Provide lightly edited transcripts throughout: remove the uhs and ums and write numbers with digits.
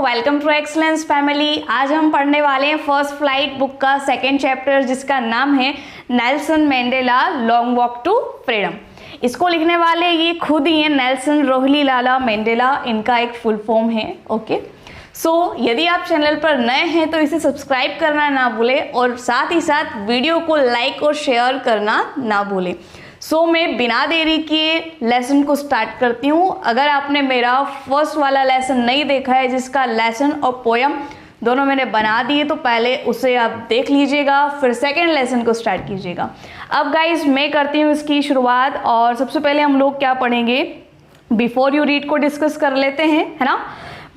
Welcome to excellence family. आज हम पढ़ने वाले हैं फर्स्ट फ्लाइट बुक का सेकेंड चैप्टर, जिसका नाम है Nelson Mandela long walk to freedom. इसको लिखने वाले ये खुद ही हैं, नेल्सन रोहिल्ला मंडेला, इनका एक फुल फॉर्म है। ओके, सो यदि आप चैनल पर नए हैं तो इसे सब्सक्राइब करना ना भूलें और साथ ही साथ वीडियो को लाइक और शेयर करना ना भूलें। सो मैं बिना देरी किए लेसन को स्टार्ट करती हूँ। अगर आपने मेरा फर्स्ट वाला लेसन नहीं देखा है, जिसका लेसन और पोयम दोनों मैंने बना दिए, तो पहले उसे आप देख लीजिएगा, फिर सेकेंड लेसन को स्टार्ट कीजिएगा। अब गाइज मैं करती हूँ इसकी शुरुआत, और सबसे पहले हम लोग क्या पढ़ेंगे, बिफोर यू रीड को डिस्कस कर लेते हैं, है ना।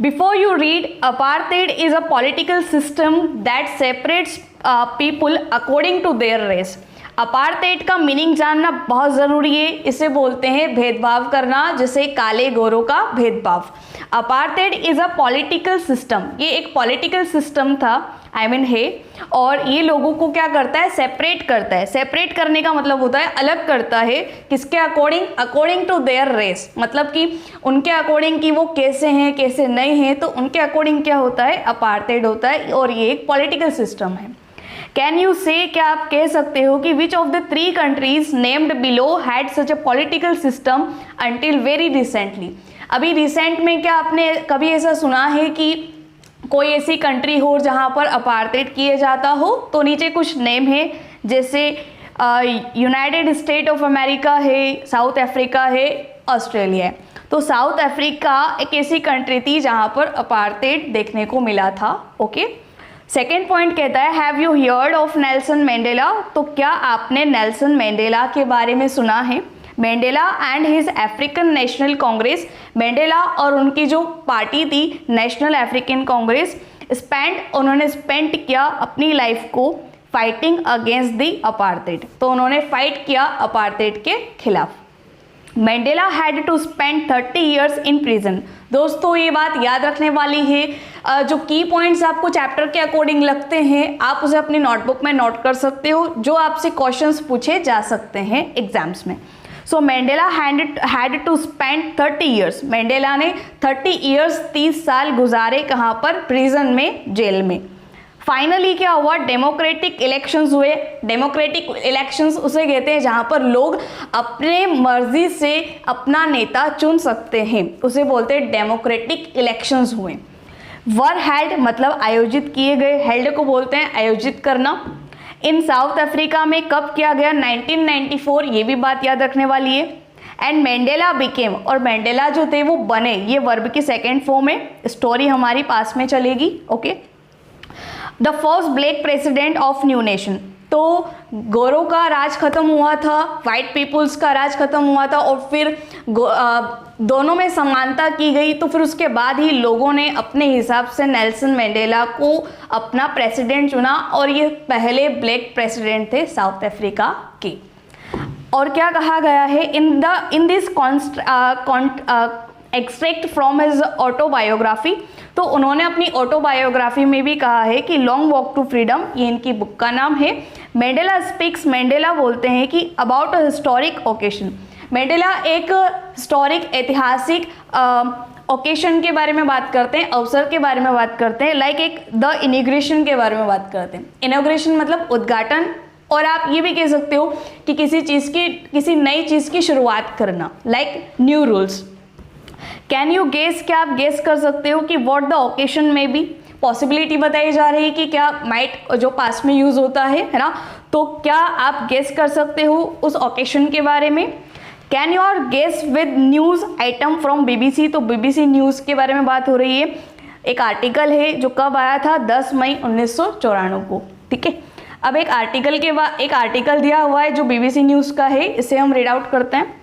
Before you read, apartheid is a political system that separates people according to their race. Apartheid का मीनिंग जानना बहुत ज़रूरी है। इसे बोलते हैं भेदभाव करना, जैसे काले गोरों का भेदभाव। Apartheid is a political system, ये एक पॉलिटिकल सिस्टम था, है, और ये लोगों को क्या करता है, सेपरेट करता है। सेपरेट करने का मतलब होता है अलग करता है, किसके according, according to their race, मतलब कि उनके अकॉर्डिंग कि वो कैसे हैं कैसे नहीं हैं, तो उनके अकॉर्डिंग क्या होता है, अपार्थाइड होता है, और ये एक पॉलिटिकल सिस्टम है। कैन यू से, क्या आप कह सकते हो कि which of the 3 countries named below had such a political system until very recently. अभी रिसेंट में क्या आपने कभी ऐसा सुना है कि कोई ऐसी कंट्री हो जहाँ पर अपार्थाइड किया जाता हो? तो नीचे कुछ नेम है, जैसे यूनाइटेड स्टेट ऑफ अमेरिका है, साउथ अफ्रीका है, ऑस्ट्रेलिया है। तो साउथ अफ्रीका एक ऐसी कंट्री थी जहाँ पर अपार्थाइड देखने को मिला था। ओके, सेकेंड पॉइंट कहता है have you heard of Nelson Mandela. तो क्या आपने नेल्सन मंडेला के बारे में सुना है। Mandela and his African national Congress, Mandela और उनकी जो पार्टी थी नेशनल अफ्रीकन कांग्रेस, उन्होंने स्पेंड किया अपनी लाइफ को फाइटिंग अगेंस्ट द अपार्थाइड। तो उन्होंने फाइट किया अपार्थाइड के खिलाफ। Mandela had to spend 30 years in prison. दोस्तों ये बात याद रखने वाली है, जो की पॉइंट्स आपको चैप्टर के अकॉर्डिंग लगते हैं आप उसे अपनी नोटबुक में नोट कर सकते हो, जो आपसे क्वेश्चंस पूछे जा सकते हैं एग्जाम्स में। So Mandela had to spend 30 years, Mandela ने 30 ईयर्स 30 साल गुजारे, कहाँ पर, प्रिजन में, जेल में। फाइनली क्या हुआ, डेमोक्रेटिक इलेक्शंस हुए। डेमोक्रेटिक इलेक्शंस उसे कहते हैं जहाँ पर लोग अपने मर्जी से अपना नेता चुन सकते हैं, उसे बोलते हैं डेमोक्रेटिक इलेक्शंस हुए। वर हेल्ड मतलब आयोजित किए गए, हेल्ड को बोलते हैं आयोजित करना। इन साउथ अफ्रीका में कब किया गया, 1994, ये भी बात याद रखने वाली है। एंड मंडेला बिकेम, और मंडेला जो थे वो बने, ये वर्ब की सेकेंड फॉर्म है, स्टोरी हमारी पास में चलेगी। Okay, the first black president of new nation. तो गोरों का राज खत्म हुआ था, वाइट पीपुल्स का राज खत्म हुआ था, और फिर दोनों में समानता की गई। तो फिर उसके बाद ही लोगों ने अपने हिसाब से नेल्सन मंडेला को अपना प्रेसिडेंट चुना, और ये पहले ब्लैक प्रेसिडेंट थे साउथ अफ्रीका के। और क्या कहा गया है, in this extract from his autobiography. तो उन्होंने अपनी ऑटोबायोग्राफी में भी कहा है कि लॉन्ग वॉक टू फ्रीडम, ये इनकी बुक का नाम है। मंडेला स्पीक्स, मंडेला बोलते हैं कि about a historic occasion. Mandela एक हिस्टोरिक, ऐतिहासिक ओकेशन के बारे में बात करते हैं, अवसर के बारे में बात करते हैं, लाइक एक द इनॉग्रेशन के बारे में बात करते हैं। इनॉग्रेशन मतलब उद्घाटन, और आप ये भी कह सकते हो कि किसी नई चीज़ की शुरुआत करना, like new rules. Can you guess, क्या आप गेस कर सकते हो कि what the occasion may be. Possibility बताई जा रही है कि क्या माइट जो पास में यूज़ होता है ना, तो क्या आप गेस कर सकते हो उस ओकेशन के बारे में। कैन यू और guess with news item from BBC। तो BBC न्यूज़ के बारे में बात हो रही है, एक आर्टिकल है जो कब आया था, 10 मई 1994 को। ठीक है, अब एक आर्टिकल दिया हुआ है जो BBC न्यूज़ का है, इसे हम रीड आउट करते हैं।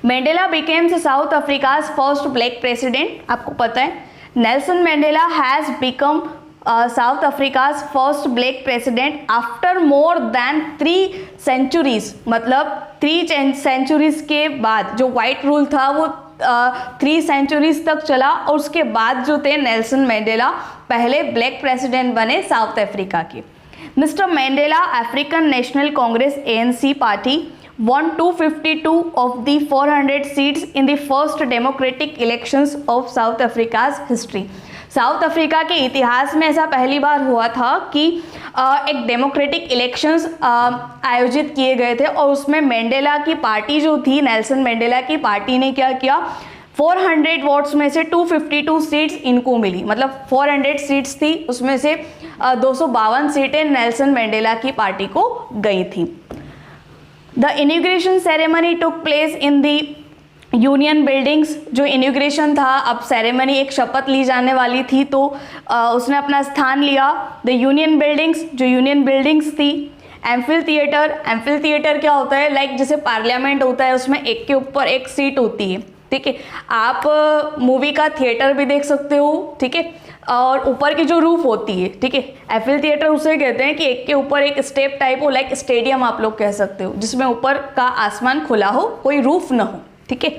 Mandela becomes South Africa's first black president. आपको पता है Nelson Mandela has become South Africa's first black president after more than 3 centuries, मतलब 3 सेंचुरीज के बाद। जो वाइट रूल था वो 3 सेंचुरीज तक चला, और उसके बाद जो थे नेल्सन मंडेला पहले ब्लैक प्रेसिडेंट बने साउथ अफ्रीका के। Mister Mandela African national Congress ANC party won 252 of the 400 seats in the first democratic elections of South Africa's history. South Africa के इतिहास में ऐसा पहली बार हुआ था कि एक डेमोक्रेटिक इलेक्शंस आयोजित किए गए थे और उसमें मंडेला की पार्टी जो थी, नेल्सन मंडेला की पार्टी ने क्या किया, 400 वोट्स में से 252 सीट्स इनको मिली, मतलब 400 सीट्स थी, उसमें से 252 सीटें नेल्सन मंडेला की पार्टी को गई थी। The inauguration ceremony took place in the union Buildings. जो इनॉग्रेशन था, अब सेरेमनी एक शपथ ली जाने वाली थी तो उसने अपना स्थान लिया द यूनियन बिल्डिंग्स, जो यूनियन बिल्डिंग्स थी। एम्फिल थिएटर क्या होता है, लाइक जैसे पार्लियामेंट होता है उसमें एक के ऊपर एक सीट होती है, ठीक है। आप मूवी का थिएटर भी देख सकते हो, ठीक है, और ऊपर की जो रूफ होती है, ठीक है, एफिल थिएटर उसे कहते हैं कि एक के ऊपर एक स्टेप टाइप हो, लाइक स्टेडियम आप लोग कह सकते हो, जिसमें ऊपर का आसमान खुला हो, कोई रूफ ना हो, ठीक है।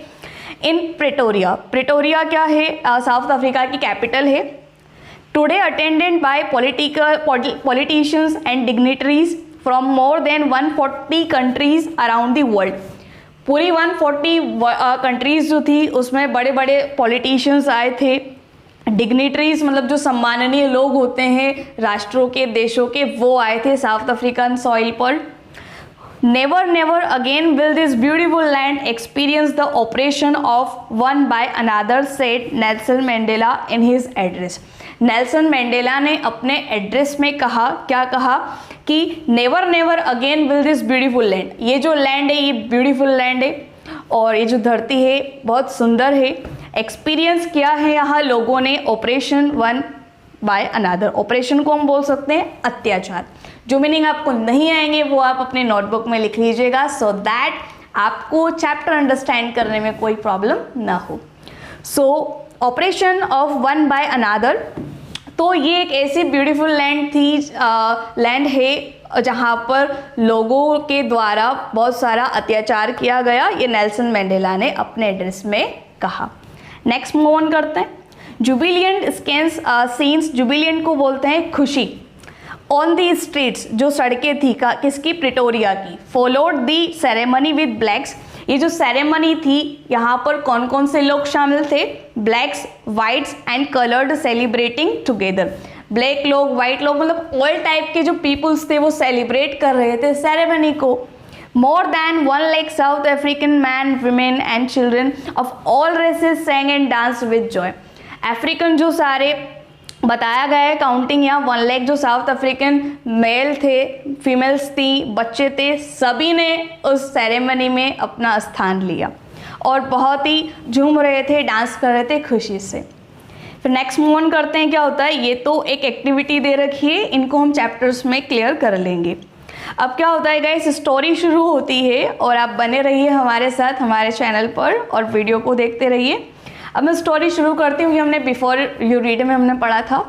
इन प्रेटोरिया क्या है, साउथ अफ्रीका की कैपिटल है। Today attended by politicians and dignitaries from more than 140 countries around the world. पूरी 140 कंट्रीज जो थी उसमें बड़े बड़े पॉलिटिशियंस आए थे। डिग्निटरीज मतलब जो सम्माननीय लोग होते हैं राष्ट्रों के, देशों के, वो आए थे साउथ अफ्रीकन सॉइल पर। Never again will this beautiful land experience the operation of one by another, said Nelson Mandela in his address. Nelson Mandela ने अपने एड्रेस में कहा, क्या कहा कि never again will this beautiful land, ये जो लैंड है ये ब्यूटीफुल लैंड है और ये जो धरती है बहुत सुंदर है। एक्सपीरियंस किया है यहाँ लोगों ने operation one by another. Operation को हम बोल सकते हैं अत्याचार। जो मीनिंग आपको नहीं आएंगे वो आप अपने नोटबुक में लिख लीजिएगा, सो दैट आपको चैप्टर अंडरस्टैंड करने में कोई प्रॉब्लम ना हो। सो operation of one by another, तो ये एक ऐसी ब्यूटीफुल लैंड है जहाँ पर लोगों के द्वारा बहुत सारा अत्याचार किया गया, ये नेल्सन मंडेला ने अपने एड्रेस में कहा। नेक्स्ट मूव ऑन करते हैं। जुबिलियंट सीन्स, जुबिलियंट को बोलते हैं खुशी। ऑन दी स्ट्रीट्स, जो सड़कें थी किसकी, प्रिटोरिया की। Followed the ceremony with blacks, ये जो सेरेमनी थी यहाँ पर कौन कौन से लोग शामिल थे, blacks, whites and coloured celebrating together. Black लोग, वाइट लोग, मतलब ऑल टाइप के जो पीपल्स थे वो सेलिब्रेट कर रहे थे सेरेमनी को। More than 1 lakh South African men, women and children of all races sang and danced with joy. African जो सारे बताया गया है काउंटिंग यहाँ 1 लाख जो साउथ अफ्रीकन मेल थे, फीमेल्स थी, बच्चे थे, सभी ने उस सेरेमनी में अपना स्थान लिया और बहुत ही झूम रहे थे, डांस कर रहे थे खुशी से। फिर नेक्स्ट मूव ऑन करते हैं। क्या होता है, ये तो एक एक्टिविटी दे रखी है, इनको हम चैप्टर्स में क्लियर कर लेंगे। अब क्या होता है गाइस, स्टोरी शुरू होती है और आप बने रहिए हमारे साथ हमारे चैनल पर और वीडियो को देखते रहिए। अब मैं स्टोरी शुरू करती हूँ। हमने बिफोर यू रीड में हमने पढ़ा था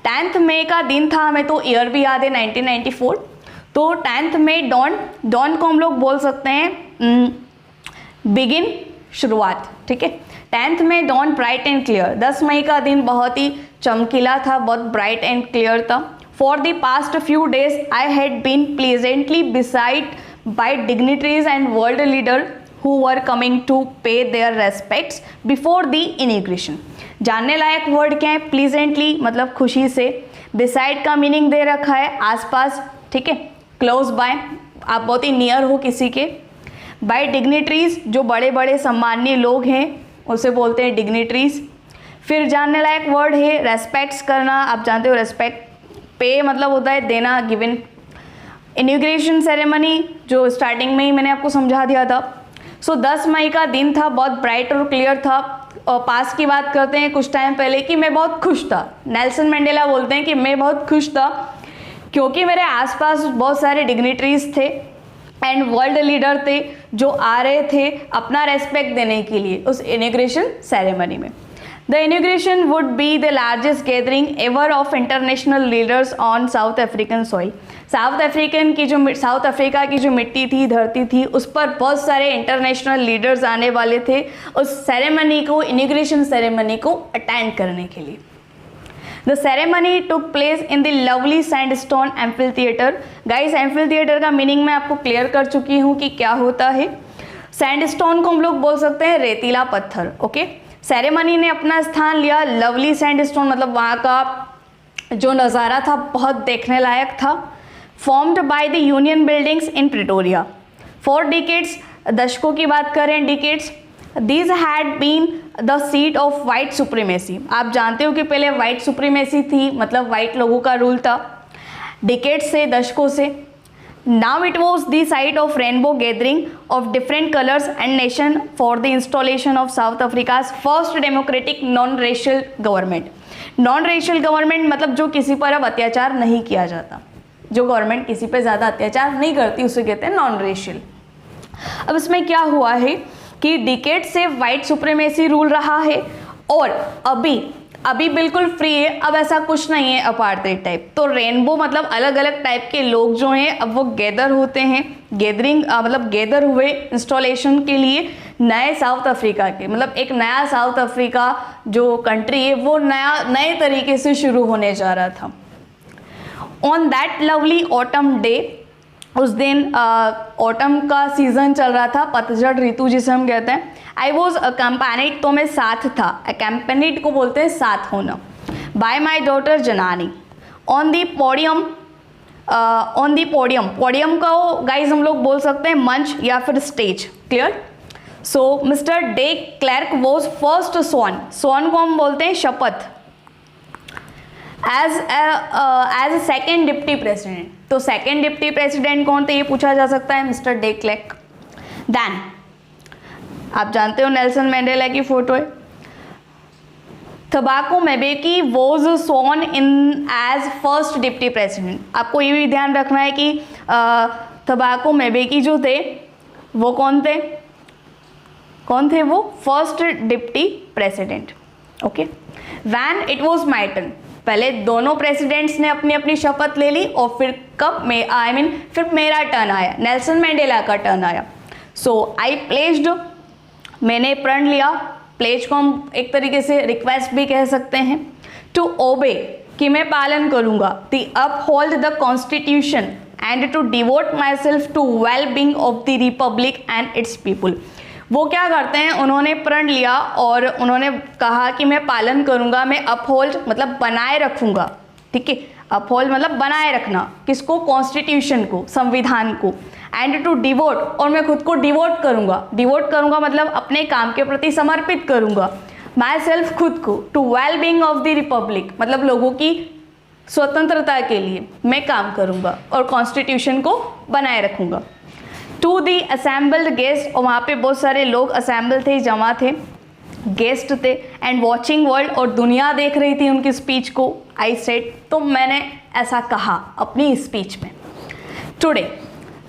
10 मई का दिन था, हमें तो ईयर भी याद है 1994। तो 10 मई डॉन को हम लोग बोल सकते हैं बिगिन, शुरुआत, ठीक है। 10 मई डॉन ब्राइट एंड क्लियर, 10 मई का दिन बहुत ही चमकीला था, बहुत ब्राइट एंड क्लियर था। For the past few days, I had been pleasantly beset by dignitaries and world leaders who were coming to pay their respects before the inauguration. जानने लायक word क्या है, प्लीजेंटली मतलब खुशी से, beside का meaning दे रखा है आसपास, ठीक है, क्लोज बाय, आप बहुत ही नियर हो किसी के। बाय डिग्निटरीज, जो बड़े बड़े सम्माननीय लोग हैं उसे बोलते हैं डिग्निटरीज। फिर जानने लायक वर्ड है रेस्पेक्ट्स करना, आप जानते हो रेस्पेक्ट, पे मतलब होता है देना, गिवन। इनॉग्रेशन सेरेमनी जो स्टार्टिंग में ही मैंने आपको समझा दिया था। सो 10 मई का दिन था, बहुत ब्राइट और क्लियर था। और पास की बात करते हैं कुछ टाइम पहले कि मैं बहुत खुश था। नेल्सन मंडेला बोलते हैं कि मैं बहुत खुश था क्योंकि मेरे आसपास बहुत सारे डिग्निटरीज थे एंड वर्ल्ड लीडर थे जो आ रहे थे अपना रेस्पेक्ट देने के लिए उस इनॉग्रेशन सेरेमनी में। The inauguration would be the largest gathering ever of international leaders on South African soil. South Africa की जो मिट्टी थी, धरती थी, उस पर बहुत सारे इंटरनेशनल लीडर्स आने वाले थे उस सेरेमनी को, इनॉग्रेशन सेरेमनी को अटेंड करने के लिए। The ceremony took place in the lovely sandstone amphitheater. Guys, amphitheater का मीनिंग मैं आपको क्लियर कर चुकी हूँ कि क्या होता है। सैंडस्टोन को हम लोग बोल सकते हैं रेतीला पत्थर, ओके। सेरेमनी ने अपना स्थान लिया लवली सैंडस्टोन, मतलब वहाँ का जो नज़ारा था बहुत देखने लायक था। Formed by the union buildings in Pretoria for decades, दशकों की बात करें decades, these had been the seat of white supremacy. आप जानते हो कि पहले वाइट सुप्रीमेसी थी, मतलब वाइट लोगों का रूल था डिकेड्स से, दशकों से। Now it was the site of rainbow gathering of different colours and nation for the installation of south Africa's first democratic non racial government. Non racial government मतलब जो किसी पर अब अत्याचार नहीं किया जाता, जो गवर्नमेंट किसी पर ज़्यादा अत्याचार नहीं करती उसे कहते हैं नॉन रेशियल। अब इसमें क्या हुआ है कि डिकेड से वाइट सुप्रीमेसी रूल रहा है और अभी बिल्कुल फ्री है, अब ऐसा कुछ नहीं है अपार्थाइड टाइप। तो रेनबो मतलब अलग अलग टाइप के लोग जो हैं अब वो गैदर होते हैं, गैदरिंग मतलब गैदर हुए इंस्टॉलेशन के लिए नए साउथ अफ्रीका के, मतलब एक नया साउथ अफ्रीका जो कंट्री है वो नए तरीके से शुरू होने जा रहा था। On that lovely autumn day, उस दिन ऑटम का सीजन चल रहा था, पतझड़ ऋतु जिसे हम कहते हैं। आई वॉज अकम्पैनिड, तो मैं साथ था, अकम्पैनिड को बोलते हैं साथ होना, by my daughter Zenani on the podium. Podium का गाइज हम लोग बोल सकते हैं मंच या फिर stage, clear. So Mr de Klerk was first sworn, sworn को हम बोलते हैं शपथ, एज सेकेंड डिप्टी प्रेसिडेंट। तो सेकेंड डिप्टी प्रेसिडेंट कौन थे ये पूछा जा सकता है, मिस्टर डे क्लर्क। देन आप जानते हो नेल्सन मैंडेला की फोटो है। Thabo Mbeki was sworn in as first deputy president. आपको ये भी ध्यान रखना है कि थबाको मेबेकी जो थे वो कौन थे वो first deputy president, okay. When it was my turn, पहले दोनों प्रेसिडेंट्स ने अपनी अपनी शपथ ले ली और फिर फिर मेरा टर्न आया, नेल्सन मैंडेला का टर्न आया। सो आई प्लेस्ड, मैंने प्रण लिया, प्लेज को हम एक तरीके से रिक्वेस्ट भी कह सकते हैं, टू ओबे कि मैं पालन करूंगा, the uphold the constitution and to devote myself to well being of the republic and its people. वो क्या करते हैं, उन्होंने प्रण लिया और उन्होंने कहा कि मैं पालन करूंगा, मैं अपहोल्ड मतलब बनाए रखूंगा, ठीक है, अपहोल्ड मतलब बनाए रखना, किसको, कॉन्स्टिट्यूशन को, संविधान को, एंड टू डिवोट, और मैं खुद को डिवोट करूंगा मतलब अपने काम के प्रति समर्पित करूंगा, माई सेल्फ खुद को, to well being of the republic मतलब लोगों की स्वतंत्रता के लिए मैं काम करूंगा और कॉन्स्टिट्यूशन को बनाए रखूंगा। टू दी असेंबल्ड गेस्ट, और वहाँ पे बहुत सारे लोग असेंबल थे, जमा थे, गेस्ट थे, एंड वॉचिंग वर्ल्ड, और दुनिया देख रही थी उनकी स्पीच को। आई सेड, तो मैंने ऐसा कहा अपनी स्पीच में। टुडे,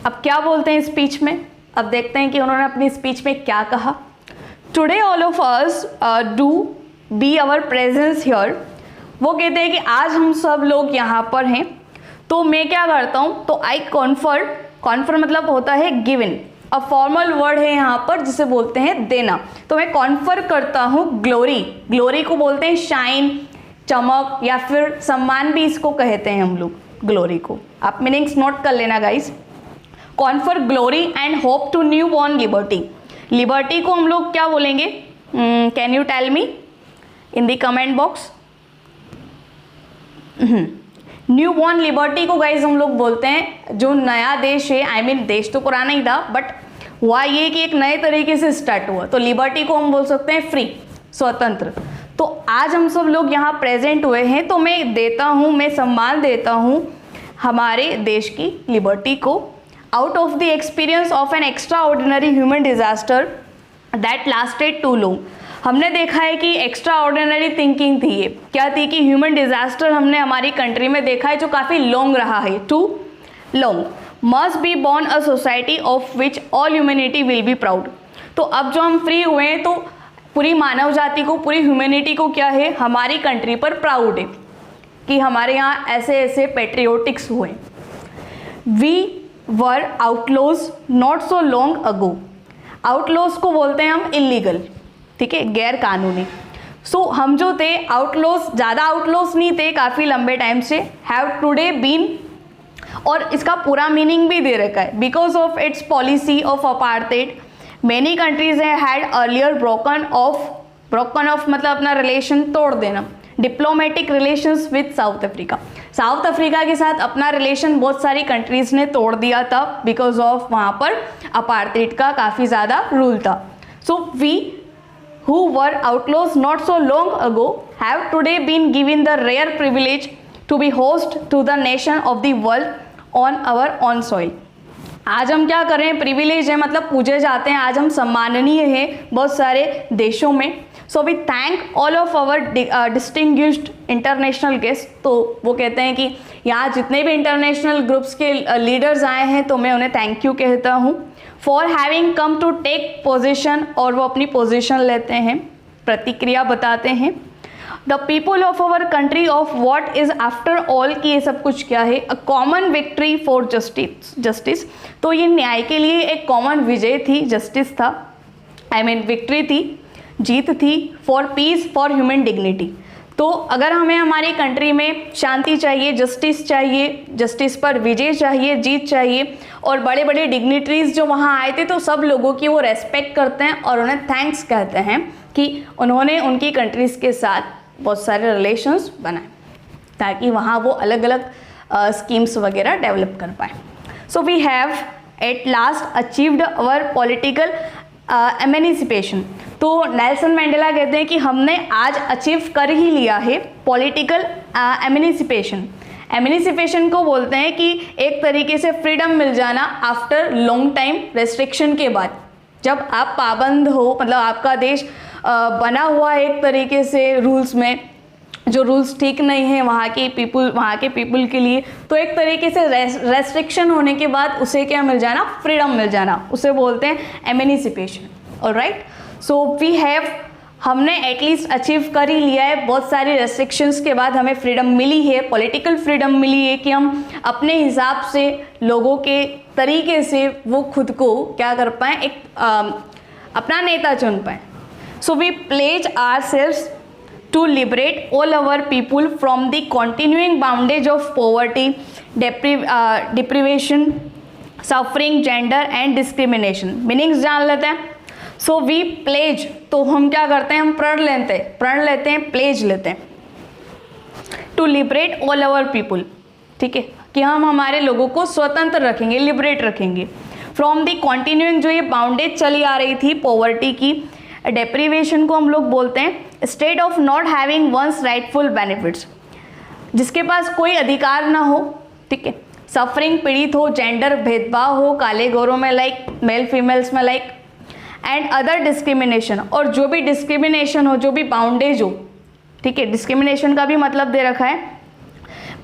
अब क्या बोलते हैं स्पीच में, अब देखते हैं कि उन्होंने अपनी स्पीच में क्या कहा। Today all of us do by our presence here, वो कहते हैं कि आज हम सब लोग यहाँ पर हैं, तो मैं क्या करता हूँ, तो आई कॉन्फर मतलब होता है गिवन, अ फॉर्मल वर्ड है यहाँ पर जिसे बोलते हैं देना, तो मैं कॉन्फर करता हूँ ग्लोरी को बोलते हैं शाइन, चमक, या फिर सम्मान भी इसको कहते हैं हम लोग ग्लोरी को। आप मीनिंग्स नोट कर लेना guys. Confer glory and hope to newborn liberty को हम लोग क्या बोलेंगे, can you tell me in the comment box. Newborn liberty को गाइज हम लोग बोलते हैं जो नया देश है, देश तो पुराना ही था बट हुआ ये कि एक नए तरीके से स्टार्ट हुआ, तो लिबर्टी को हम बोल सकते हैं फ्री, स्वतंत्र। तो आज हम सब लोग यहाँ प्रेजेंट हुए हैं, तो मैं सम्मान देता हूँ हमारे देश की लिबर्टी को, out of the experience of an extraordinary human disaster that lasted too long. हमने देखा है कि एक्स्ट्रा ऑर्डिनरी थिंकिंग थी, ये क्या थी कि ह्यूमन डिजास्टर हमने हमारी कंट्री में देखा है जो काफ़ी लॉन्ग रहा है, too long. Must be born a society of which all humanity will be proud. तो अब जो हम फ्री हुए हैं तो पूरी मानव जाति को, पूरी ह्यूमैनिटी को क्या है, हमारी कंट्री पर प्राउड है कि हमारे यहाँ ऐसे ऐसे पेट्रियोटिक्स हुए। We were outlaws not so long ago. Outlaws को बोलते हैं हम इलीगल, ठीक है, गैर कानूनी। सो हम जो थे आउटलॉज, ज़्यादा आउटलॉज नहीं थे, काफ़ी लंबे टाइम से, हैव टुडे बीन, और इसका पूरा मीनिंग भी दे रखा है, because of its policy of apartheid many countries had earlier broken of broken of मतलब अपना रिलेशन तोड़ देना, diplomatic relations with south Africa, south Africa के साथ अपना रिलेशन बहुत सारी कंट्रीज़ ने तोड़ दिया था बिकॉज ऑफ वहाँ पर अपार्थाइड का काफ़ी ज़्यादा रूल था. So we who were outlaws not so long ago have today been given the rare privilege to be host to the nation of the world on our own soil. आज हम क्या कर रहे हैं, प्रिविलेज है मतलब पूजे जाते हैं, आज हम सम्माननीय हैं बहुत सारे देशों में. So we thank all of our distinguished international guest. तो वो कहते हैं कि यहाँ जितने भी इंटरनेशनल ग्रुप्स के लीडर्स आए हैं तो मैं उन्हें थैंक यू कहता हूँ for having come to take position. और वो अपनी पोजिशन लेते हैं, प्रतिक्रिया बताते हैं. The people of our country of what is after all कि ये सब कुछ क्या है, a common victory for justice. तो ये न्याय के लिए एक कॉमन विजय थी, जस्टिस था, आई मीन विक्ट्री थी, जीत थी. For piece, for human dignity. तो अगर हमें हमारी कंट्री में शांति चाहिए, जस्टिस चाहिए, जस्टिस पर विजय चाहिए, जीत चाहिए, और बड़े बड़े डिग्निटरीज जो वहाँ आए थे तो सब लोगों की वो रेस्पेक्ट करते हैं और उन्हें थैंक्स कहते हैं कि उन्होंने उनकी कंट्रीज़ के साथ बहुत सारे रिलेशंस बनाए ताकि वहाँ वो अलग अलग स्कीम्स वगैरह डेवलप कर पाए. So we have at last achieved our political emancipation. तो नेल्सन मंडेला कहते हैं कि हमने आज अचीव कर ही लिया है पॉलिटिकल एमेनिसिपेशन. एमेनिसिपेशन को बोलते हैं कि एक तरीके से फ्रीडम मिल जाना आफ्टर लॉन्ग टाइम रेस्ट्रिक्शन के बाद. जब आप पाबंद हो, मतलब आपका देश बना हुआ है एक तरीके से रूल्स में, जो रूल्स ठीक नहीं है वहाँ के पीपल के लिए, तो एक तरीके से रेस्ट्रिक्शन होने के बाद उसे क्या मिल जाना, फ्रीडम मिल जाना, उसे बोलते हैं एमेनिसिपेशन. ऑलराइट. सो वी हैव, हमने एटलीस्ट अचीव कर ही लिया है. बहुत सारी रेस्ट्रिक्शंस के बाद हमें फ्रीडम मिली है, पॉलिटिकल फ्रीडम मिली है कि हम अपने हिसाब से लोगों के तरीके से वो खुद को क्या कर पाएँ, एक अपना नेता चुन पाएँ. So we pledge ourselves to liberate all our people from the continuing bondage of poverty, deprivation, suffering, gender and discrimination. Meanings जान लेते हैं. सो वी प्लेज, तो हम क्या करते हैं, हम प्रण लेते हैं, प्लेज लेते हैं. To liberate all our people, ठीक है, कि हम हमारे लोगों को स्वतंत्र रखेंगे, लिबरेट रखेंगे फ्रॉम द कॉन्टिन्यूइंग, जो ये बाउंडेज चली आ रही थी पॉवर्टी की. डेप्रीवेशन को हम लोग बोलते हैं state of not having one's rightful benefits, जिसके पास कोई अधिकार ना हो, ठीक है. सफरिंग, पीड़ित हो, जेंडर भेदभाव हो, काले गोरों में लाइक, मेल फीमेल्स में लाइक, एंड अदर डिस्क्रिमिनेशन, और जो भी डिस्क्रिमिनेशन हो, जो भी बाउंडेज हो, ठीक है. डिस्क्रिमिनेशन का भी मतलब दे रखा है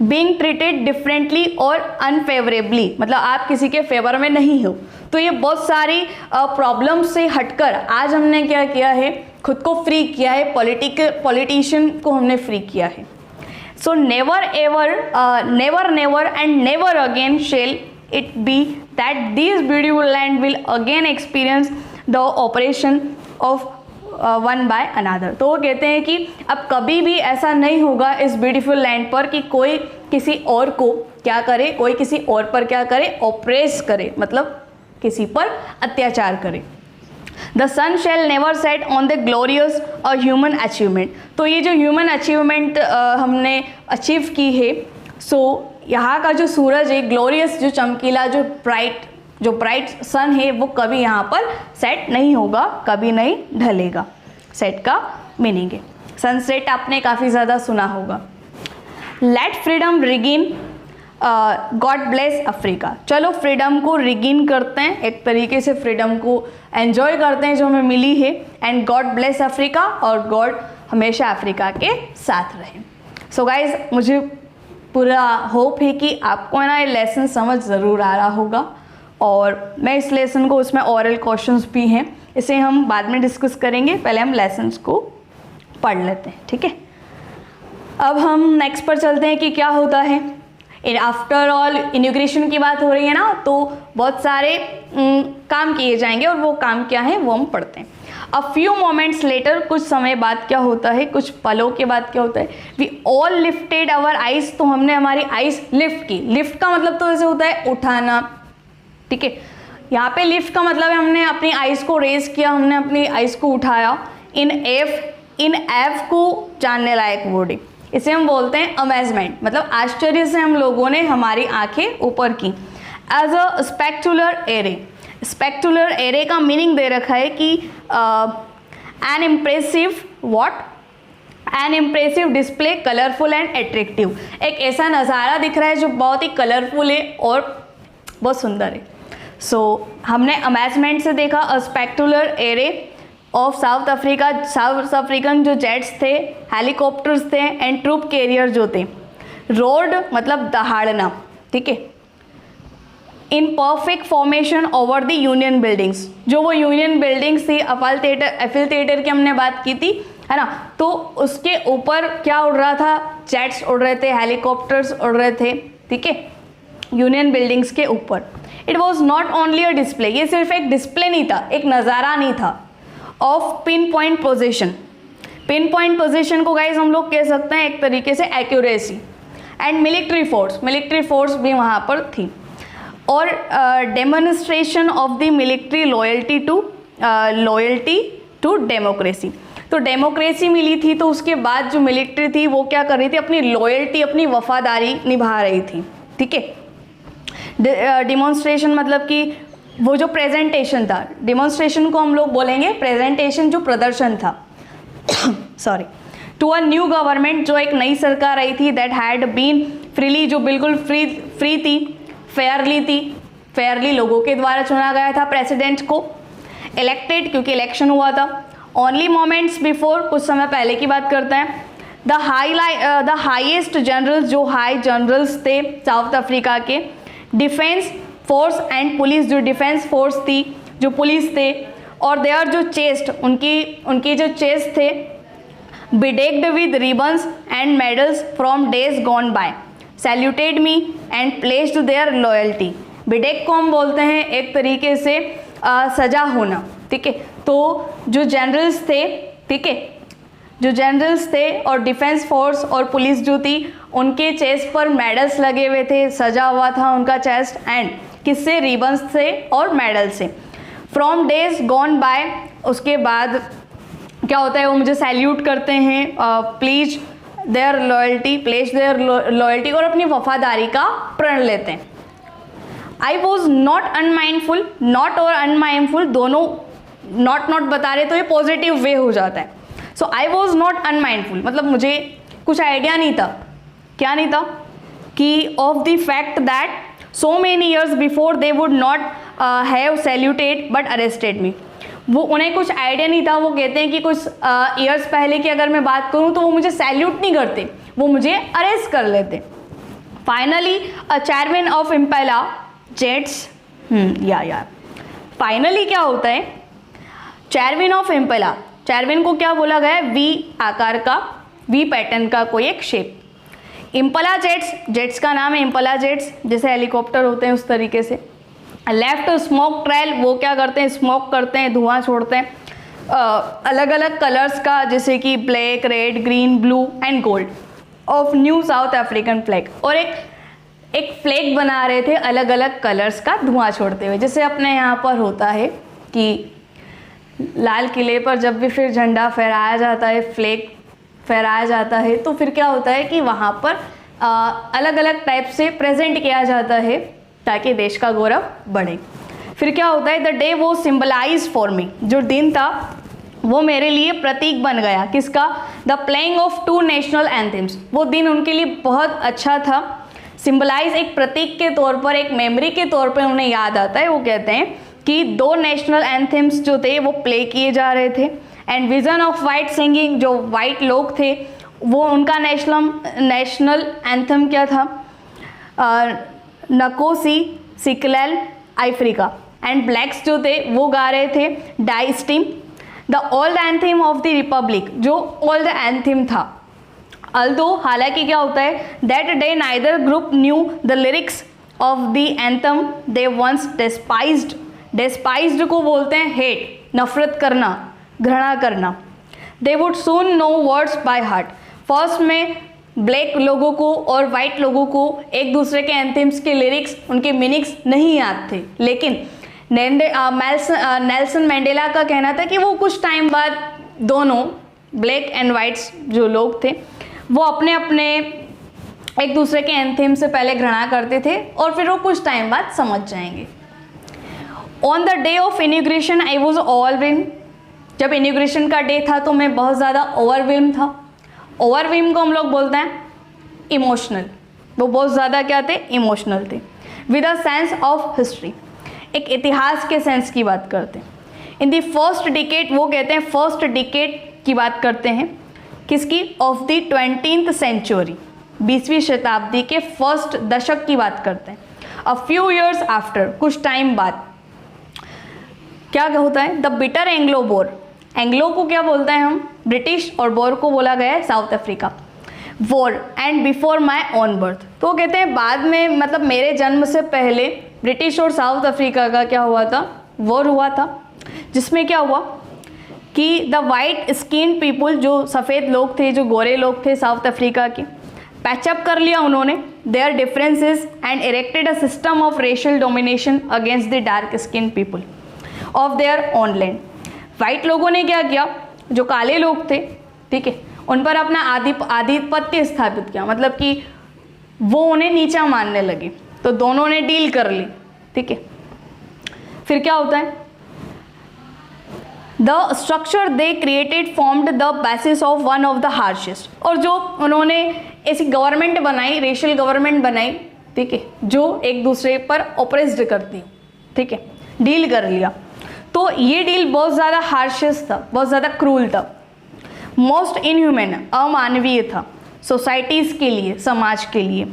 बीइंग ट्रीटेड डिफरेंटली और अनफेवरेबली, मतलब आप किसी के फेवर में नहीं हो. तो ये बहुत सारी प्रॉब्लम से हटकर आज हमने क्या किया है, खुद को फ्री किया है, पॉलिटिशियन को हमने फ्री किया है. So never ever, never and never again shall it be that this beautiful land will again experience the operation of one by another. तो वो कहते हैं कि अब कभी भी ऐसा नहीं होगा इस ब्यूटीफुल लैंड पर कि कोई किसी और को क्या करे, कोई किसी और पर क्या करे, ऑपरेस करे, मतलब किसी पर अत्याचार करे. The sun shall never set on the glorious और ह्यूमन अचीवमेंट. तो ये जो ह्यूमन अचीवमेंट हमने अचीव की है, सो यहाँ का जो सूरज है, ग्लोरियस, जो चमकीला, जो ब्राइट सन है, वो कभी यहाँ पर सेट नहीं होगा, कभी नहीं ढलेगा. सेट का मीनिंग है सनसेट, आपने काफ़ी ज़्यादा सुना होगा. Let freedom reign, God bless Africa. चलो फ्रीडम को रिगेन करते हैं, एक तरीके से फ्रीडम को एंजॉय करते हैं जो हमें मिली है. एंड गॉड ब्लेस अफ्रीका, और गॉड हमेशा अफ्रीका के साथ रहे. सो गाइज, मुझे पूरा होप है कि आपको ना ये लेसन समझ ज़रूर आ रहा होगा, और मैं इस लेसन को, उसमें ओरल क्वेश्चंस भी हैं, इसे हम बाद में डिस्कस करेंगे. पहले हम लेसन्स को पढ़ लेते हैं, ठीक है. अब हम नेक्स्ट पर चलते हैं कि क्या होता है. आफ्टर ऑल इनिग्रेशन की बात हो रही है ना, तो बहुत सारे काम किए जाएंगे, और वो काम क्या है वो हम पढ़ते हैं. अ फ्यू मोमेंट्स लेटर, कुछ समय बाद क्या होता है, कुछ पलों के बाद क्या होता है. We all lifted our eyes, तो हमने हमारी आइज लिफ्ट की. लिफ्ट का मतलब तो ऐसे होता है उठाना, ठीक है. यहाँ पे लिफ्ट का मतलब है हमने अपनी आइज को रेज किया, हमने अपनी आइज को उठाया. इन एफ इन एव को जानने लायक वर्ड है, इसे हम बोलते हैं अमेजमेंट, मतलब आश्चर्य से हम लोगों ने हमारी आंखें ऊपर की। As a spectacular array, spectacular array का मीनिंग दे रखा है कि an impressive what, an impressive display, colourful and attractive. एक ऐसा नज़ारा दिख रहा है जो बहुत ही कलरफुल है और बहुत सुंदर है। सो हमने अमेजमेंट से देखा a spectacular array of South Africa, South African जो जेट्स थे, हेलीकॉप्टर्स थे एंड ट्रूप कैरियर जो थे। रोड मतलब दहाड़ना, ठीक है, in perfect formation over the union Buildings, जो वो यूनियन बिल्डिंग्स थी, एफिल थिएटर की हमने बात की थी, है ना, तो उसके ऊपर क्या उड़ रहा था, जेट्स उड़ रहे थे, हेलीकॉप्टर्स उड़ रहे थे, ठीक है, यूनियन बिल्डिंग्स के ऊपर। It was not only a display, ये सिर्फ एक डिस्प्ले नहीं था, एक नज़ारा नहीं था, of pin point position. Pin point position को गाइज हम लोग कह सकते हैं एक तरीके से accuracy. And military force, military force भी वहाँ पर थी। और demonstration of the military loyalty to democracy, तो डेमोक्रेसी मिली थी, तो उसके बाद जो मिलिट्री थी वो क्या कर रही थी, अपनी लॉयल्टी, अपनी वफादारी निभा रही थी, ठीक है। डिमॉन्स्ट्रेशन मतलब कि वो जो प्रेजेंटेशन था, डिमॉन्स्ट्रेशन को हम लोग बोलेंगे प्रेजेंटेशन, जो प्रदर्शन था sorry, to a new government, जो एक नई सरकार आई थी, दैट हैड बीन फ्रीली, जो बिल्कुल फ्री थी, फेयरली थी, फेयरली लोगों के द्वारा चुना गया था प्रेसिडेंट को, इलेक्टेड क्योंकि इलेक्शन हुआ था। ओनली मोमेंट्स बिफोर, कुछ समय पहले की बात करते हैं, द हाईएस्ट जनरल्स, जो हाई जनरल्स थे साउथ अफ्रीका के, डिफेंस फोर्स एंड पुलिस, जो डिफेंस फोर्स थी, जो पुलिस थे, और देयर जो चेस्ट, उनकी जो चेस्ट थे, bedecked with ribbons and medals from days gone by, saluted me and pledged their loyalty। bedeck को हम बोलते हैं एक तरीके से सजा होना, ठीक है। तो जो जनरल्स थे, ठीक है, जो जनरल्स थे और डिफेंस फोर्स और पुलिस जो थी, उनके चेस्ट पर मेडल्स लगे हुए थे, सजा हुआ था उनका चेस्ट, एंड किससे, रिबन्स से और मेडल से। फ्रॉम डेज गॉन बाय, उसके बाद क्या होता है, वो मुझे सैल्यूट करते हैं, pledge their loyalty, pledge their loyalty, और अपनी वफादारी का प्रण लेते हैं। I was not unmindful, not और अनमाइंडफुल दोनों, नॉट बता रहे तो ये पॉजिटिव वे हो जाता है। So I was not unmindful मतलब मुझे कुछ आइडिया नहीं था, क्या नहीं था, कि of the fact that so many years before they would not have saluted but arrested me. वो उन्हें कुछ आइडिया नहीं था, वो कहते हैं कि कुछ ईयर्स पहले की अगर मैं बात करूं तो वो मुझे सैल्यूट नहीं करते, वो मुझे अरेस्ट कर लेते। Finally a chairman of Impala jets, finally क्या होता है, चेयरमैन ऑफ इम्पेला, चेयरमैन को क्या बोला गया है, वी आकार का, वी पैटर्न का कोई एक शेप। इम्पेला जेट्स, जेट्स का नाम है इम्पेला जेट्स, जैसे हेलीकॉप्टर होते हैं उस तरीके से। लेफ्ट स्मोक ट्रेल, वो क्या करते हैं, स्मोक करते हैं, धुआं छोड़ते हैं, अलग अलग कलर्स का, जैसे कि black, red, green, blue and gold, of new south African flag, और एक फ्लैग बना रहे थे अलग अलग कलर्स का धुआं छोड़ते हुए। जैसे अपने यहाँ पर होता है कि लाल किले पर जब भी फिर झंडा फहराया जाता है, फ्लैग फहराया जाता है, तो फिर क्या होता है कि वहाँ पर अलग अलग टाइप से प्रेजेंट किया जाता है ताकि देश का गौरव बढ़े। फिर क्या होता है, द डे वो सिम्बलाइज फॉर मी, जो दिन था वो मेरे लिए प्रतीक बन गया, किसका, the playing of two national anthems, वो दिन उनके लिए बहुत अच्छा था। सिम्बलाइज एक प्रतीक के तौर पर, एक मेमोरी के तौर पर उन्हें याद आता है। वो कहते हैं कि दो नेशनल एंथम्स जो थे वो प्ले किए जा रहे थे, and vision of white singing, जो वाइट लोग थे वो उनका नेशनल एंथम क्या था, Nkosi Sikelel Africa, and blacks जो थे वो गा रहे थे Die Stem, the old anthem of the republic, जो ओल्ड एंथम था। अल्दो हालांकि क्या होता है, that day neither group knew the lyrics of the anthem they once despised, despised को बोलते हैं हेट, नफरत करना, घृणा करना। They would soon know words by heart, first में ब्लैक लोगों को और वाइट लोगों को एक दूसरे के एंथम्स के लिरिक्स, उनके मीनिंग्स नहीं याद थे, लेकिन नेल्सन मंडेला का कहना था कि वो कुछ टाइम बाद दोनों ब्लैक एंड वाइट्स जो लोग थे वो अपने अपने एक दूसरे के एंथेम से पहले घृणा करते थे और फिर वो कुछ टाइम बाद समझ जाएंगे। On the day of inauguration I was overwhelm, जब इनिग्रेशन का डे था तो मैं बहुत ज़्यादा ओवरवेल्म था। ओवरवेल्म को हम लोग बोलते हैं इमोशनल, वो बहुत ज़्यादा क्या थे, इमोशनल थे। With a sense of history, एक इतिहास के सेंस की बात करते हैं। इन द फर्स्ट डिकेड, वो कहते हैं फर्स्ट डिकेड की बात करते हैं किसकी, ऑफ द 20th सेंचुरी, 20वीं शताब्दी के फर्स्ट दशक की बात करते हैं। अ फ्यू ईयर्स आफ्टर, कुछ टाइम बाद क्या होता है, the bitter Anglo bore, Anglo को क्या बोलते हैं हम, ब्रिटिश, और बोर को बोला गया है south Africa. War and before my on birth, तो कहते हैं बाद में, मतलब मेरे जन्म से पहले ब्रिटिश और साउथ अफ्रीका का क्या हुआ था, वॉर हुआ था, जिसमें क्या हुआ कि द वाइट स्किन पीपल, जो सफ़ेद लोग थे, जो गोरे लोग थे साउथ अफ्रीका के, पैचअप कर लिया उन्होंने there differences and erected a system of racial domination against the dark skin people of their on land. White लोगों ने क्या किया, जो काले लोग थे, ठीक है, उन पर अपना आधिपत्य स्थापित किया, मतलब कि वो उन्हें नीचा मानने लगे, तो दोनों ने डील कर ली, ठीक है। फिर क्या होता है, the structure they created formed the basis of one of the harshest, और जो उन्होंने ऐसी गवर्नमेंट बनाई, रेशियल गवर्नमेंट बनाई, ठीक है, जो एक दूसरे पर ऑपरेस्ड करती, ठीक है, डील कर लिया। तो ये डील बहुत ज़्यादा हार्शेस्ट था, बहुत ज़्यादा क्रूल था, मोस्ट इनह्यूमन, अमानवीय था सोसाइटीज़ के लिए, समाज के लिए।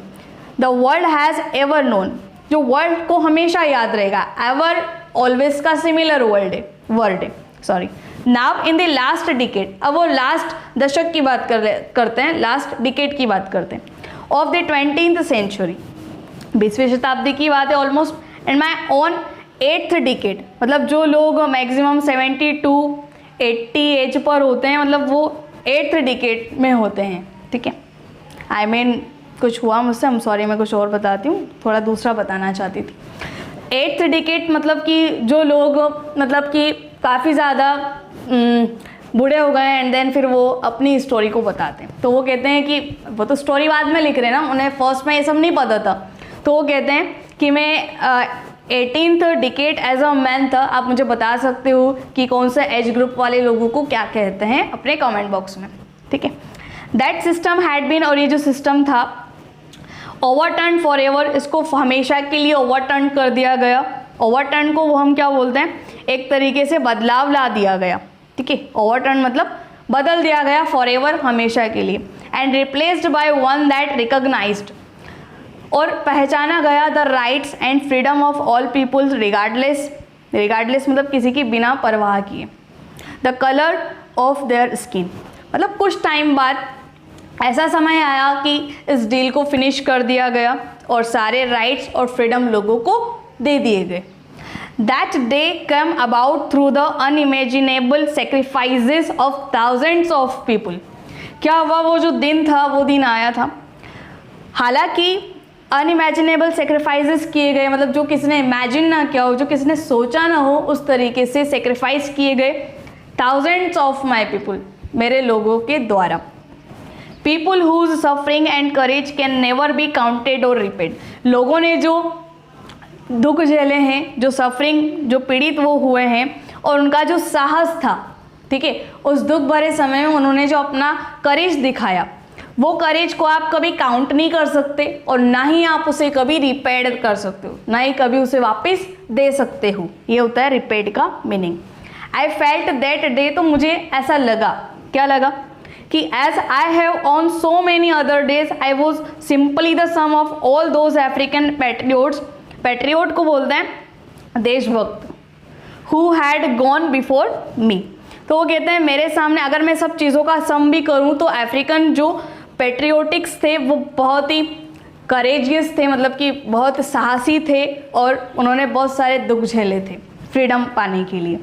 The world has ever known, जो वर्ल्ड को हमेशा याद रहेगा, एवर ऑलवेज का सिमिलर वर्ड है, sorry. Now in the last decade, अब वो लास्ट दशक की बात करते हैं, लास्ट डिकेड की बात करते हैं, ऑफ द 20th सेंचुरी, 20वीं शताब्दी की बात है almost. And my on 8th decade, मतलब जो लोग मैक्सिमम 70 to 80 एज पर होते हैं, मतलब वो 8th डिकेड में होते हैं, ठीक है। आई मीन कुछ हुआ मुझसे, हम सॉरी, मैं कुछ और बताती हूँ, थोड़ा दूसरा बताना चाहती थी। 8th डिकेड मतलब कि जो लोग मतलब कि काफ़ी ज़्यादा बूढ़े हो गए एंड देन फिर वो अपनी स्टोरी को बताते हैं, तो वो कहते हैं कि वो तो स्टोरी बाद में लिख रहे हैं ना, उन्हें फर्स्ट में ये सब नहीं पता था, तो वो कहते हैं कि मैं 18th decade as a man था। आप मुझे बता सकते हो कि कौन सा एज ग्रुप वाले लोगों को क्या कहते हैं अपने कमेंट बॉक्स में, ठीक है। दैट सिस्टम हैड बीन, और ये जो सिस्टम था ओवरटर्न फॉर एवर, इसको हमेशा के लिए ओवरटर्न कर दिया गया। ओवरटर्न को वो हम क्या बोलते हैं, एक तरीके से बदलाव ला दिया गया, ठीक है। ओवरटर्न मतलब बदल दिया गया, फॉर एवर, हमेशा के लिए। And replaced by one that recognized, और पहचाना गया the rights and freedom of all peoples regardless, regardless मतलब किसी की बिना परवाह किए, the colour of their skin. मतलब कुछ टाइम बाद ऐसा समय आया कि इस डील को फिनिश कर दिया गया और सारे राइट्स और फ्रीडम लोगों को दे दिए गए। That day come about through the unimaginable sacrifices of thousands of people. क्या हुआ, वो जो दिन था, वो दिन आया था, हालांकि अनइमेजिनेबल सेक्रीफाइसेस किए गए, मतलब जो किसी ने इमेजिन ना किया हो, जो किसी ने सोचा ना हो, उस तरीके से सेक्रीफाइस किए गए थाउजेंड्स ऑफ माई पीपल, मेरे लोगों के द्वारा। People whose suffering and courage can never be counted और रिपेड, लोगों ने जो दुख झेले हैं, जो सफरिंग, जो पीड़ित वो हुए हैं, और उनका जो साहस था, ठीक है, उस दुख भरे समय में उन्होंने जो अपना करेज दिखाया, वो करेज को आप कभी काउंट नहीं कर सकते और ना ही आप उसे कभी रिपेड कर सकते हो, ना ही कभी उसे वापस दे सकते हो। ये होता है रिपेड का meaning. I felt that day, तो मुझे ऐसा लगा, क्या लगा कि as I have on so many other days I was simply the sum of all those African patriots, patriot को बोलते हैं देशभक्त, who had gone before me. तो वो कहते हैं मेरे सामने अगर मैं सब चीज़ों का सम भी करूँ तो अफ्रीकन जो पैट्रियोटिक्स थे वो बहुत ही करेजियस थे, मतलब कि बहुत साहसी थे और उन्होंने बहुत सारे दुख झेले थे फ्रीडम पाने के लिए।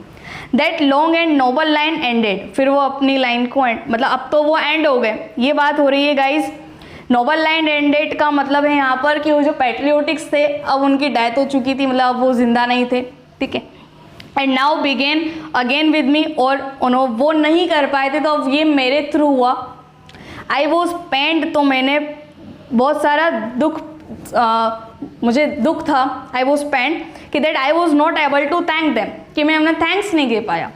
That long and noble line ended, फिर वो अपनी लाइन को मतलब अब तो वो एंड हो गए, ये बात हो रही है गाइज। नोबल लाइन एंडेड का मतलब है यहाँ पर कि वो जो पैट्रियोटिक्स थे अब उनकी डेथ हो चुकी थी, मतलब अब वो जिंदा नहीं थे, ठीक है। And now began again with me, और वो नहीं कर पाए थे तो अब ये मेरे थ्रू हुआ। आई वॉज पेंड, तो मैंने बहुत सारा दुख, मुझे दुख था। आई वॉज पेंड कि that I was not able to thank them, कि मैं उन्हें थैंक्स नहीं दे पाया।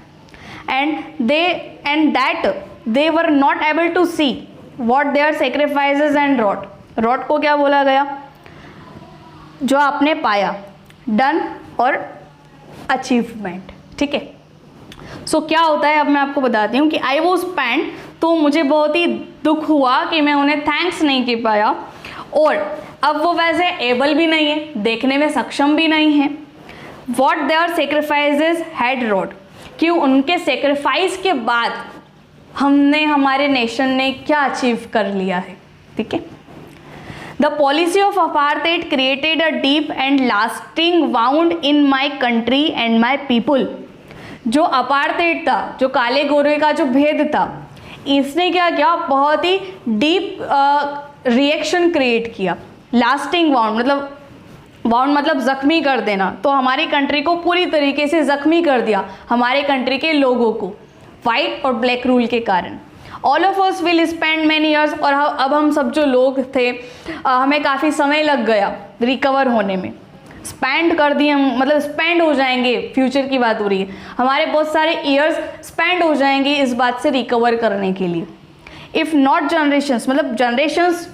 And that they were not able to see what their sacrifices and wrought को क्या बोला गया, जो आपने पाया, डन और अचीवमेंट, ठीक है। सो क्या होता है, अब मैं आपको बताती हूँ कि आई वॉज पेंड, तो मुझे बहुत ही दुख हुआ कि मैं उन्हें थैंक्स नहीं कर पाया, और अब वो वैसे एबल भी नहीं है, देखने में सक्षम भी नहीं है। What their sacrifices had wrought, कि उनके सेक्रीफाइस के बाद हमने, हमारे नेशन ने क्या अचीव कर लिया है, ठीक है। The policy of apartheid created a deep and lasting wound in my country and my people. जो अपार्थाइड था, जो काले गोरे का जो भेद था, इसने क्या किया, बहुत ही डीप रिएक्शन क्रिएट किया। लास्टिंग वाउंड मतलब जख्मी कर देना, तो हमारी कंट्री को पूरी तरीके से जख्मी कर दिया, हमारे कंट्री के लोगों को, वाइट और ब्लैक रूल के कारण। All of us will spend many years, और अब हम सब जो लोग थे, हमें काफ़ी समय लग गया रिकवर होने में। स्पेंड कर दिए हम, मतलब स्पेंड हो जाएंगे, फ्यूचर की बात हो रही है, हमारे बहुत सारे ईयर्स स्पेंड हो जाएंगे इस बात से रिकवर करने के लिए। इफ़ नॉट जनरेशंस, मतलब generations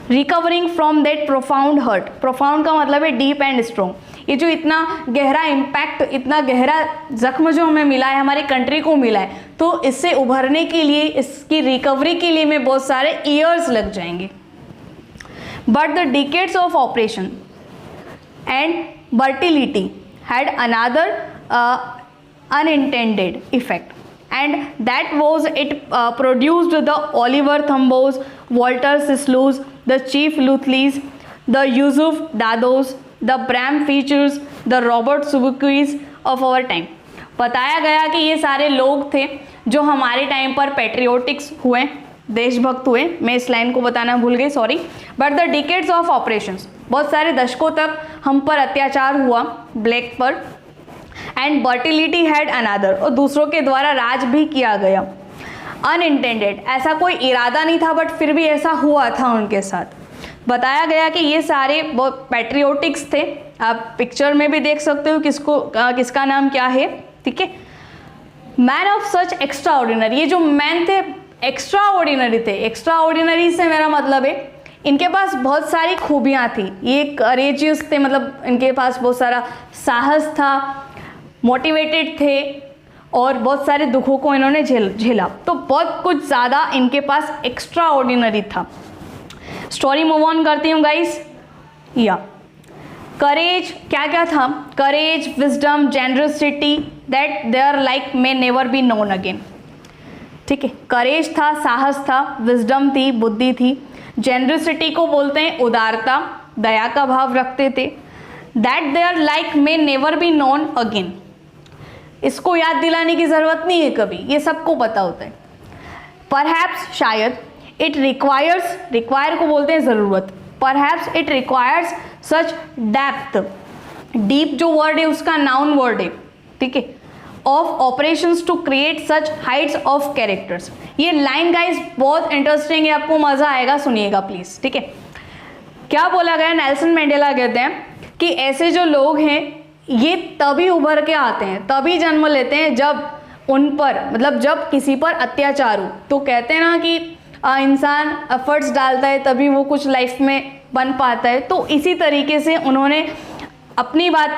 recovering from that profound hurt. Profound का मतलब है डीप एंड स्ट्रॉन्ग। ये जो इतना गहरा इम्पैक्ट, इतना गहरा जख्म जो हमें मिला है, हमारी कंट्री को मिला है, तो इससे उभरने के लिए, इसकी रिकवरी के लिए में बहुत सारे ईयर्स लग जाएंगे। But the decades of operation and fertility had another unintended effect, and that was it produced the Oliver Thumbos, Walter Sislos, the Chief Luthleys, the Yusuf Dados, the Bram Features, the Robert Subuquis of our time। बताया गया कि ये सारे लोग थे जो हमारे time पर पेट्रियोटिक्स हुए, देशभक्त हुए। मैं इस लाइन को बताना भूल गई, sorry. But the decades of operations, बहुत सारे दशकों तक हम पर अत्याचार हुआ, ब्लैक पर। एंड फर्टिलिटी हैड अनदर, और दूसरों के द्वारा राज भी किया गया। अनइंटेंडेड, ऐसा कोई इरादा नहीं था, बट फिर भी ऐसा हुआ था उनके साथ। बताया गया कि ये सारे बहुत पैट्रियोटिक्स थे। आप पिक्चर में भी देख सकते हो किसका नाम क्या है, ठीक है। Man of such extra ordinary, ये जो मैन थे एक्स्ट्रा ऑर्डिनरी थे। एक्स्ट्रा ऑर्डिनरी से मेरा मतलब है इनके पास बहुत सारी खूबियाँ थी। ये करेजियस थे, मतलब इनके पास बहुत सारा साहस था, मोटिवेटेड थे, और बहुत सारे दुखों को इन्होंने झेला, तो बहुत कुछ ज़्यादा इनके पास एक्स्ट्रा ऑर्डिनरी था। स्टोरी मूव ऑन करती हूँ गाइस। या करेज क्या क्या था, courage, wisdom, generosity, that their like may never be known again, ठीक है। करेज था, साहस था, विजडम थी, बुद्धि थी। जेनरसिटी को बोलते हैं उदारता, दया का भाव रखते थे। That their like may never be known again, इसको याद दिलाने की ज़रूरत नहीं है कभी, ये सबको पता होता है। परहैप्स, शायद। इट रिक्वायर्स, रिक्वायर को बोलते हैं ज़रूरत। Perhaps it requires such depth, deep जो वर्ड है उसका नाउन वर्ड है, ठीक है, of operations to create such heights of characters. ये लाइन गाइस बहुत इंटरेस्टिंग है, आपको मज़ा आएगा, सुनिएगा प्लीज़, ठीक है। क्या बोला गया, नेल्सन मंडेला कहते हैं कि ऐसे जो लोग हैं ये तभी उभर के आते हैं, तभी जन्म लेते हैं जब उन पर, मतलब जब किसी पर अत्याचार हो। तो कहते हैं ना कि इंसान एफर्ट्स डालता है तभी वो कुछ लाइफ में बन पाता है। तो इसी तरीके से उन्होंने अपनी बात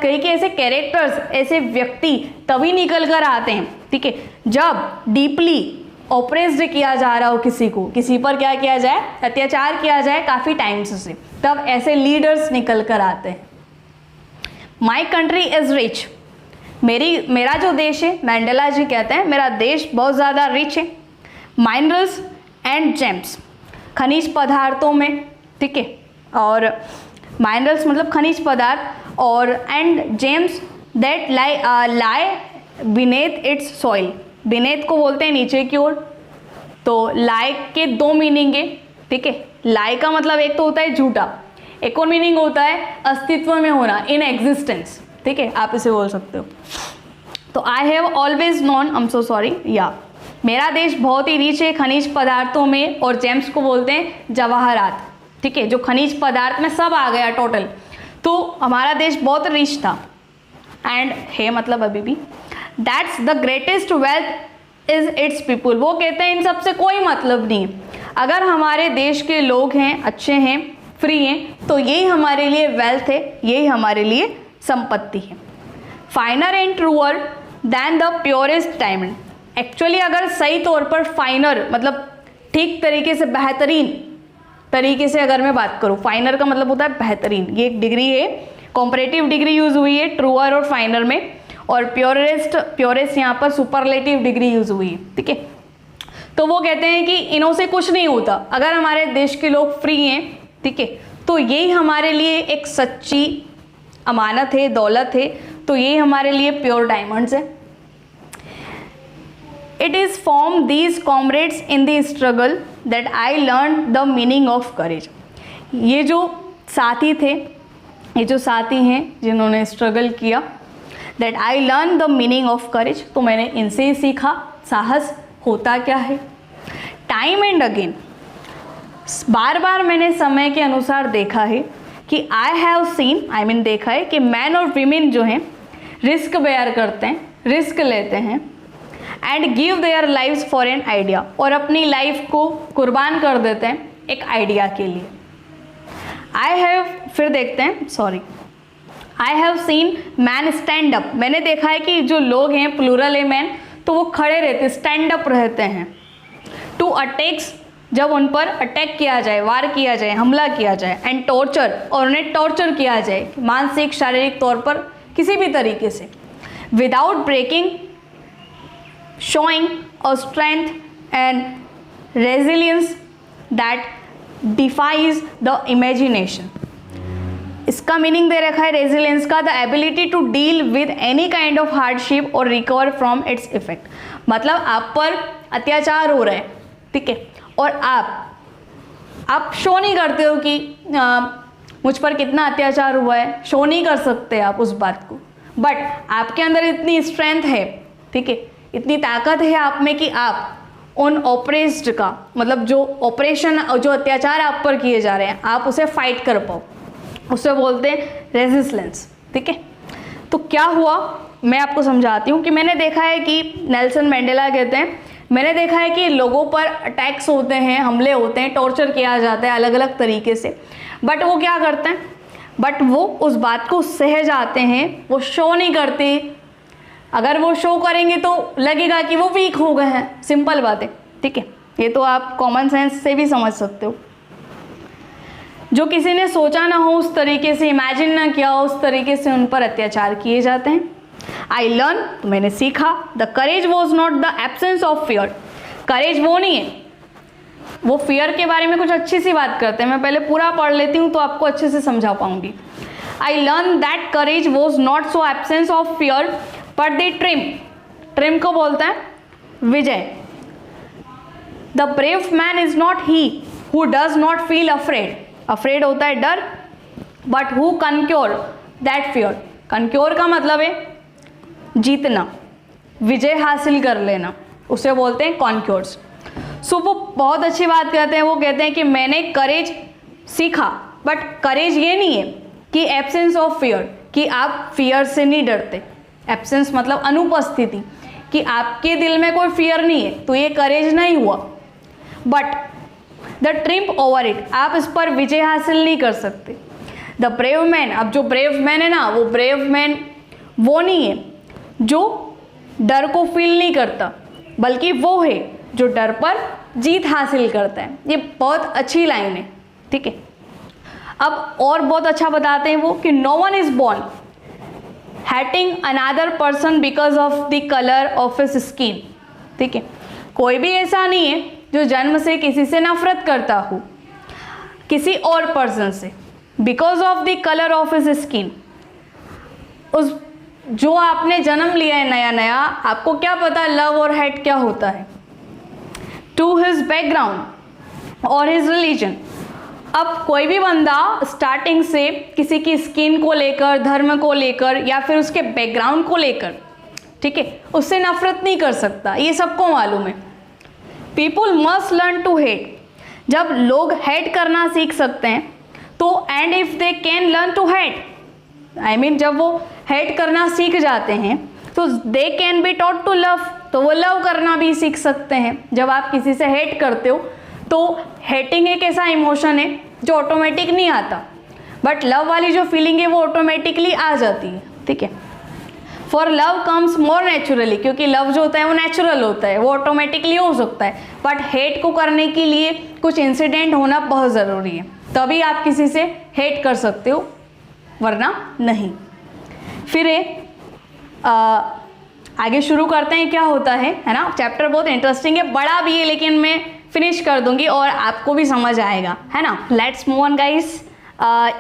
कही कि ऐसे कैरेक्टर्स, ऐसे व्यक्ति तभी निकल कर आते हैं, ठीक है, जब डीपली ऑप्रेस्ड किया जा रहा हो किसी को, किसी पर क्या किया जाए, अत्याचार किया जाए काफ़ी टाइम्स से, तब ऐसे लीडर्स निकल कर आते हैं। माई कंट्री इज़ रिच, मेरा जो देश है, मंडेला जी कहते हैं मेरा देश बहुत ज़्यादा रिच है। माइनरल्स एंड जेम्स, खनिज पदार्थों में, ठीक है, और माइनरल्स मतलब खनिज पदार्थ, और and James that lie beneath it's soil. Beneath को बोलते हैं नीचे की ओर। तो लाई के दो मीनिंग है, ठीक है। लाई का मतलब एक तो होता है झूठा, एक और मीनिंग होता है अस्तित्व में होना, इन एग्जिस्टेंस, ठीक है, आप इसे बोल सकते हो। तो I have always known, I am so sorry, या मेरा देश बहुत ही रिच है खनिज पदार्थों में, और जेम्स को बोलते हैं जवाहरात, ठीक है, जो खनिज पदार्थ में सब आ गया टोटल, तो हमारा देश बहुत रिच था। एंड है मतलब अभी भी, that's the greatest wealth is it's people, वो कहते हैं इन सब से कोई मतलब नहीं, अगर हमारे देश के लोग हैं, अच्छे हैं, फ्री हैं, तो यही हमारे लिए वेल्थ है, यही हमारे लिए संपत्ति है। Finer and truer than the purest diamond, actually अगर सही तौर पर फाइनर मतलब ठीक तरीके से, बेहतरीन तरीके से अगर मैं बात करूँ, फाइनर का मतलब होता है बेहतरीन, ये एक डिग्री है, कॉम्परेटिव डिग्री यूज हुई है ट्रूअर और फाइनर में, और प्योरेस्ट यहाँ पर सुपरलेटिव डिग्री यूज हुई है, ठीक है। तो वो कहते हैं कि इनों से कुछ नहीं होता, अगर हमारे देश के लोग फ्री हैं, ठीक है, तो यही हमारे लिए एक सच्ची अमानत है, दौलत है, तो यही हमारे लिए प्योर डायमंड्स है। It is from these comrades in the struggle that I learn the meaning of courage, ये जो साथी थे, ये जो साथी हैं जिन्होंने स्ट्रगल किया, that I learn the meaning of courage, तो मैंने इनसे ही सीखा साहस होता क्या है। टाइम एंड अगेन, बार बार मैंने समय के अनुसार देखा है कि I have seen, I mean देखा है कि मैन और वीमेन जो हैं रिस्क बेयर करते हैं, रिस्क लेते हैं, and give their lives for an idea, और अपनी लाइफ को कुर्बान कर देते हैं एक आइडिया के लिए। आई हैव, फिर देखते हैं, sorry, I have seen man stand up, मैंने देखा है कि जो लोग हैं, प्लूरल है मैन, तो वो खड़े रहते, स्टैंड अप रहते हैं, टू अटैक्स, जब उन पर अटैक किया जाए, वार किया जाए, हमला किया जाए, एंड टॉर्चर, और उन्हें टॉर्चर किया जाए मानसिक शारीरिक तौर पर किसी भी तरीके से, without breaking, showing a strength and resilience that defies the imagination. इसका मीनिंग दे रखा है रेजिलियंस का, the ability to deal with any kind of hardship और रिकवर फ्रॉम इट्स इफेक्ट, मतलब आप पर अत्याचार हो रहे हैं, ठीक है, और आप शो नहीं करते हो कि मुझ पर कितना अत्याचार हुआ है, शो नहीं कर सकते आप उस बात को, बट आपके अंदर इतनी स्ट्रेंथ है, ठीक है, इतनी ताकत है आप में कि आप उन ऑपरेस्ड का, मतलब जो ऑपरेशन, जो अत्याचार आप पर किए जा रहे हैं, आप उसे फाइट कर पाओ, उसे बोलते हैं रेजिस्टेंस, ठीक है। तो क्या हुआ, मैं आपको समझाती हूँ कि मैंने देखा है कि नेल्सन मंडेला कहते हैं, मैंने देखा है कि लोगों पर अटैक्स होते हैं, हमले होते हैं, टॉर्चर किया जाता है अलग अलग तरीके से, बट वो क्या करते हैं, बट वो उस बात को सह जाते हैं, वो शो नहीं करते, अगर वो शो करेंगे तो लगेगा कि वो वीक हो गए हैं, सिंपल बात है, ठीक है, ये तो आप कॉमन सेंस से भी समझ सकते हो। जो किसी ने सोचा ना हो उस तरीके से, इमेजिन ना किया हो उस तरीके से उन पर अत्याचार किए जाते हैं। आई लर्न, तो मैंने सीखा, the courage was not the absence of fear, courage वो नहीं है, वो फियर के बारे में कुछ अच्छी सी बात करते हैं, मैं पहले पूरा पढ़ लेती हूँ तो आपको अच्छे से समझा पाऊंगी। I learn that courage was not so absence of fear but the triumph, triumph को बोलते हैं विजय। The brave man is not he who does not feel afraid, afraid होता है डर, but who conquer that fear, conquer का मतलब है जीतना, विजय हासिल कर लेना, उसे बोलते हैं कॉन्क्योर्स। सो वो बहुत अच्छी बात कहते हैं, वो कहते हैं कि मैंने करेज सीखा, बट करेज ये नहीं है कि एब्सेंस ऑफ फियर, कि आप फियर से नहीं डरते, एब्सेंस मतलब अनुपस्थिति, कि आपके दिल में कोई फियर नहीं है, तो ये करेज नहीं हुआ, but the triumph over it, आप इस पर विजय हासिल नहीं कर सकते। द ब्रेव मैन, अब जो ब्रेव मैन है ना, वो ब्रेव मैन वो नहीं है जो डर को फील नहीं करता, बल्कि वो है जो डर पर जीत हासिल करता है। ये बहुत अच्छी लाइन है, ठीक है। अब और बहुत अच्छा बताते हैं वो कि no one is born hating another person because of the colour of his skin, ठीक है, कोई भी ऐसा नहीं है जो जन्म से किसी से नफरत करता हो, किसी और पर्सन से, because of the colour of his skin. उस जो आपने जन्म लिया है नया नया, आपको क्या पता लव और हेट क्या होता है। टू हिज बैकग्राउंड और हिज रिलीजन अब कोई भी बंदा स्टार्टिंग से किसी की स्किन को लेकर, धर्म को लेकर या फिर उसके बैकग्राउंड को लेकर, ठीक है, उससे नफरत नहीं कर सकता, ये सबको मालूम है। People must learn to hate. जब लोग हेट करना सीख सकते हैं तो and if they can learn to hate, I mean जब वो हेट करना सीख जाते हैं तो they can be taught to love, तो वो लव करना भी सीख सकते हैं। जब आप किसी से हेट करते हो तो हेटिंग एक ऐसा इमोशन है जो ऑटोमेटिक नहीं आता, बट लव वाली जो फीलिंग है वो ऑटोमेटिकली आ जाती है, ठीक है। For love comes more naturally, क्योंकि लव जो होता है वो नेचुरल होता है, वो ऑटोमेटिकली हो सकता है, बट हेट को करने के लिए कुछ इंसिडेंट होना बहुत ज़रूरी है, तभी आप किसी से हेट कर सकते हो, वरना नहीं। फिर आगे शुरू करते हैं क्या होता है ना। चैप्टर बहुत इंटरेस्टिंग है, बड़ा भी है, लेकिन मैं फिनिश कर दूंगी और आपको भी समझ आएगा, है ना। Let's move on guys.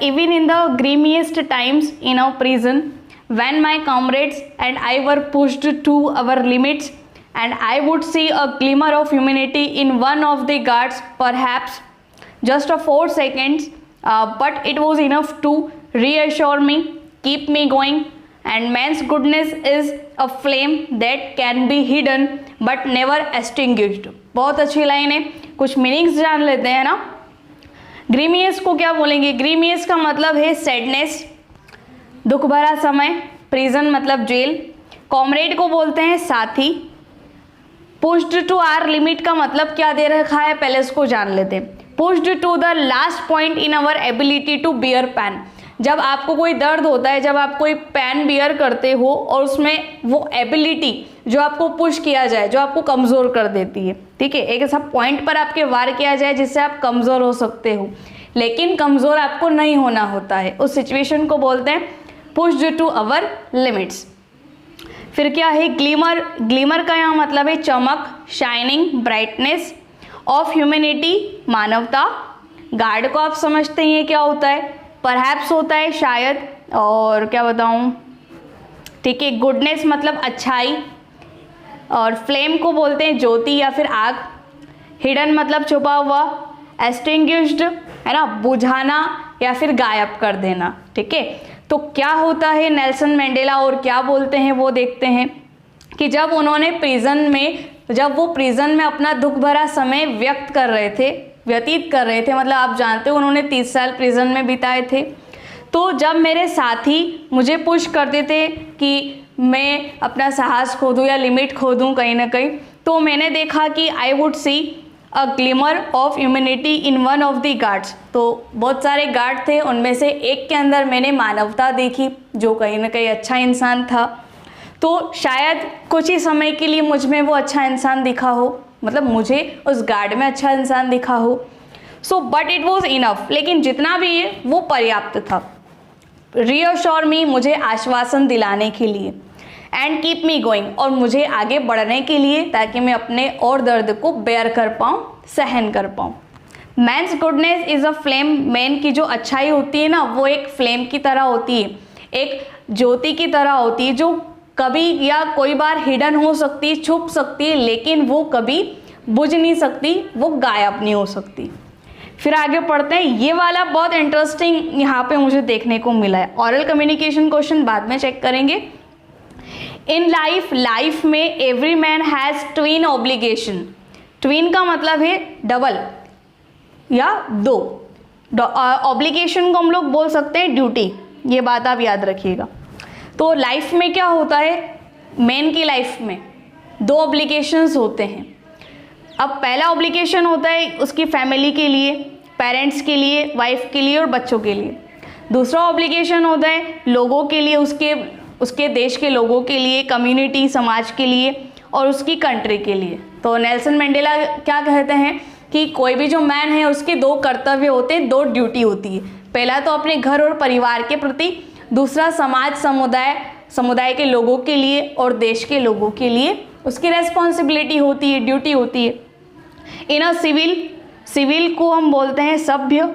Even in the grimmest times in a prison when my comrades and I were pushed to our limits and I would see a glimmer of humanity in one of the guards, perhaps just a 4 seconds, but it was enough to reassure me, keep me going, and man's goodness is a flame that can be hidden but never extinguished। बहुत अच्छी line है, कुछ meanings जान लेते हैं ना। ग्रीमियस को क्या बोलेंगे? ग्रीमियस का मतलब है सैडनेस, दुख भरा समय, प्रिजन मतलब जेल, कॉमरेड को बोलते हैं साथी, पुश्ड टू आवर लिमिट का मतलब क्या दे रखा है पहले इसको जान लेते हैं। Pushed to the last point in our ability to bear pain. जब आपको कोई दर्द होता है, जब आप कोई पैन बियर करते हो और उसमें वो एबिलिटी जो आपको पुश किया जाए, जो आपको कमज़ोर कर देती है, ठीक है, एक ऐसा पॉइंट पर आपके वार किया जाए जिससे आप कमज़ोर हो सकते हो, लेकिन कमज़ोर आपको नहीं होना होता है, उस सिचुएशन को बोलते हैं पुश्ड टू अवर लिमिट्स। फिर क्या है? ग्लीमर। ग्लीमर का यहाँ मतलब है चमक, शाइनिंग, ब्राइटनेस ऑफ ह्यूमैनिटी, मानवता। गार्ड को आप समझते हैं क्या होता है? परहैप्स होता है शायद, और क्या बताऊँ, ठीक है। गुडनेस मतलब अच्छाई, और फ्लेम को बोलते हैं ज्योति या फिर आग। हिडन मतलब छुपा हुआ, एक्सटिंग्विश्ड है ना, बुझाना या फिर गायब कर देना, ठीक है। तो क्या होता है नेल्सन मंडेला और क्या बोलते हैं वो देखते हैं कि जब उन्होंने जब वो प्रिजन में अपना दुख भरा समय व्यतीत कर रहे थे, मतलब आप जानते हो उन्होंने 30 साल प्रिजन में बिताए थे, तो जब मेरे साथी मुझे पुश करते थे कि मैं अपना साहस खो दूँ या लिमिट खो दूँ कहीं ना कहीं, तो मैंने देखा कि I would see a glimmer of humanity in one of the guards. तो बहुत सारे गार्ड थे, उनमें से एक के अंदर मैंने मानवता देखी, जो कहीं ना कहीं अच्छा इंसान था। तो शायद कुछ ही समय के लिए मुझ में वो अच्छा इंसान दिखा हो, मतलब मुझे उस गार्ड में अच्छा इंसान दिखा हो। So but it was enough, लेकिन जितना भी है वो पर्याप्त था। रीअश्योर मी, मुझे आश्वासन दिलाने के लिए, एंड कीप मी गोइंग, और मुझे आगे बढ़ने के लिए, ताकि मैं अपने और दर्द को बेयर कर पाऊँ, सहन कर पाऊँ। Man's goodness is a flame. Man की जो अच्छाई होती है ना, वो एक फ्लेम की तरह होती है, एक ज्योति की तरह होती है, जो कभी या कोई बार हिडन हो सकती है, छुप सकती है, लेकिन वो कभी बुझ नहीं सकती, वो गायब नहीं हो सकती। फिर आगे पढ़ते हैं, ये वाला बहुत इंटरेस्टिंग यहाँ पे मुझे देखने को मिला है। ऑरल कम्युनिकेशन क्वेश्चन बाद में चेक करेंगे। इन लाइफ में every man has twin obligation. Twin का मतलब है डबल या दो। ऑब्लिगेशन को हम लोग बोल सकते हैं ड्यूटी, ये बात आप याद रखिएगा। तो लाइफ में क्या होता है, मैन की लाइफ में 2 ऑब्लिगेशंस होते हैं। अब पहला ऑब्लिगेशन होता है उसकी फैमिली के लिए, पेरेंट्स के लिए, वाइफ के लिए और बच्चों के लिए। दूसरा ऑब्लिगेशन होता है लोगों के लिए, उसके देश के लोगों के लिए, कम्युनिटी, समाज के लिए और उसकी कंट्री के लिए। तो नेल्सन मंडेला क्या कहते हैं कि कोई भी जो मैन है उसके 2 कर्तव्य होते हैं, 2 ड्यूटी होती है। पहला तो अपने घर और परिवार के प्रति, दूसरा समाज, समुदाय के लोगों के लिए और देश के लोगों के लिए उसकी रेस्पॉन्सिबिलिटी होती है, ड्यूटी होती है। इन अ सिविल को हम बोलते हैं सभ्य,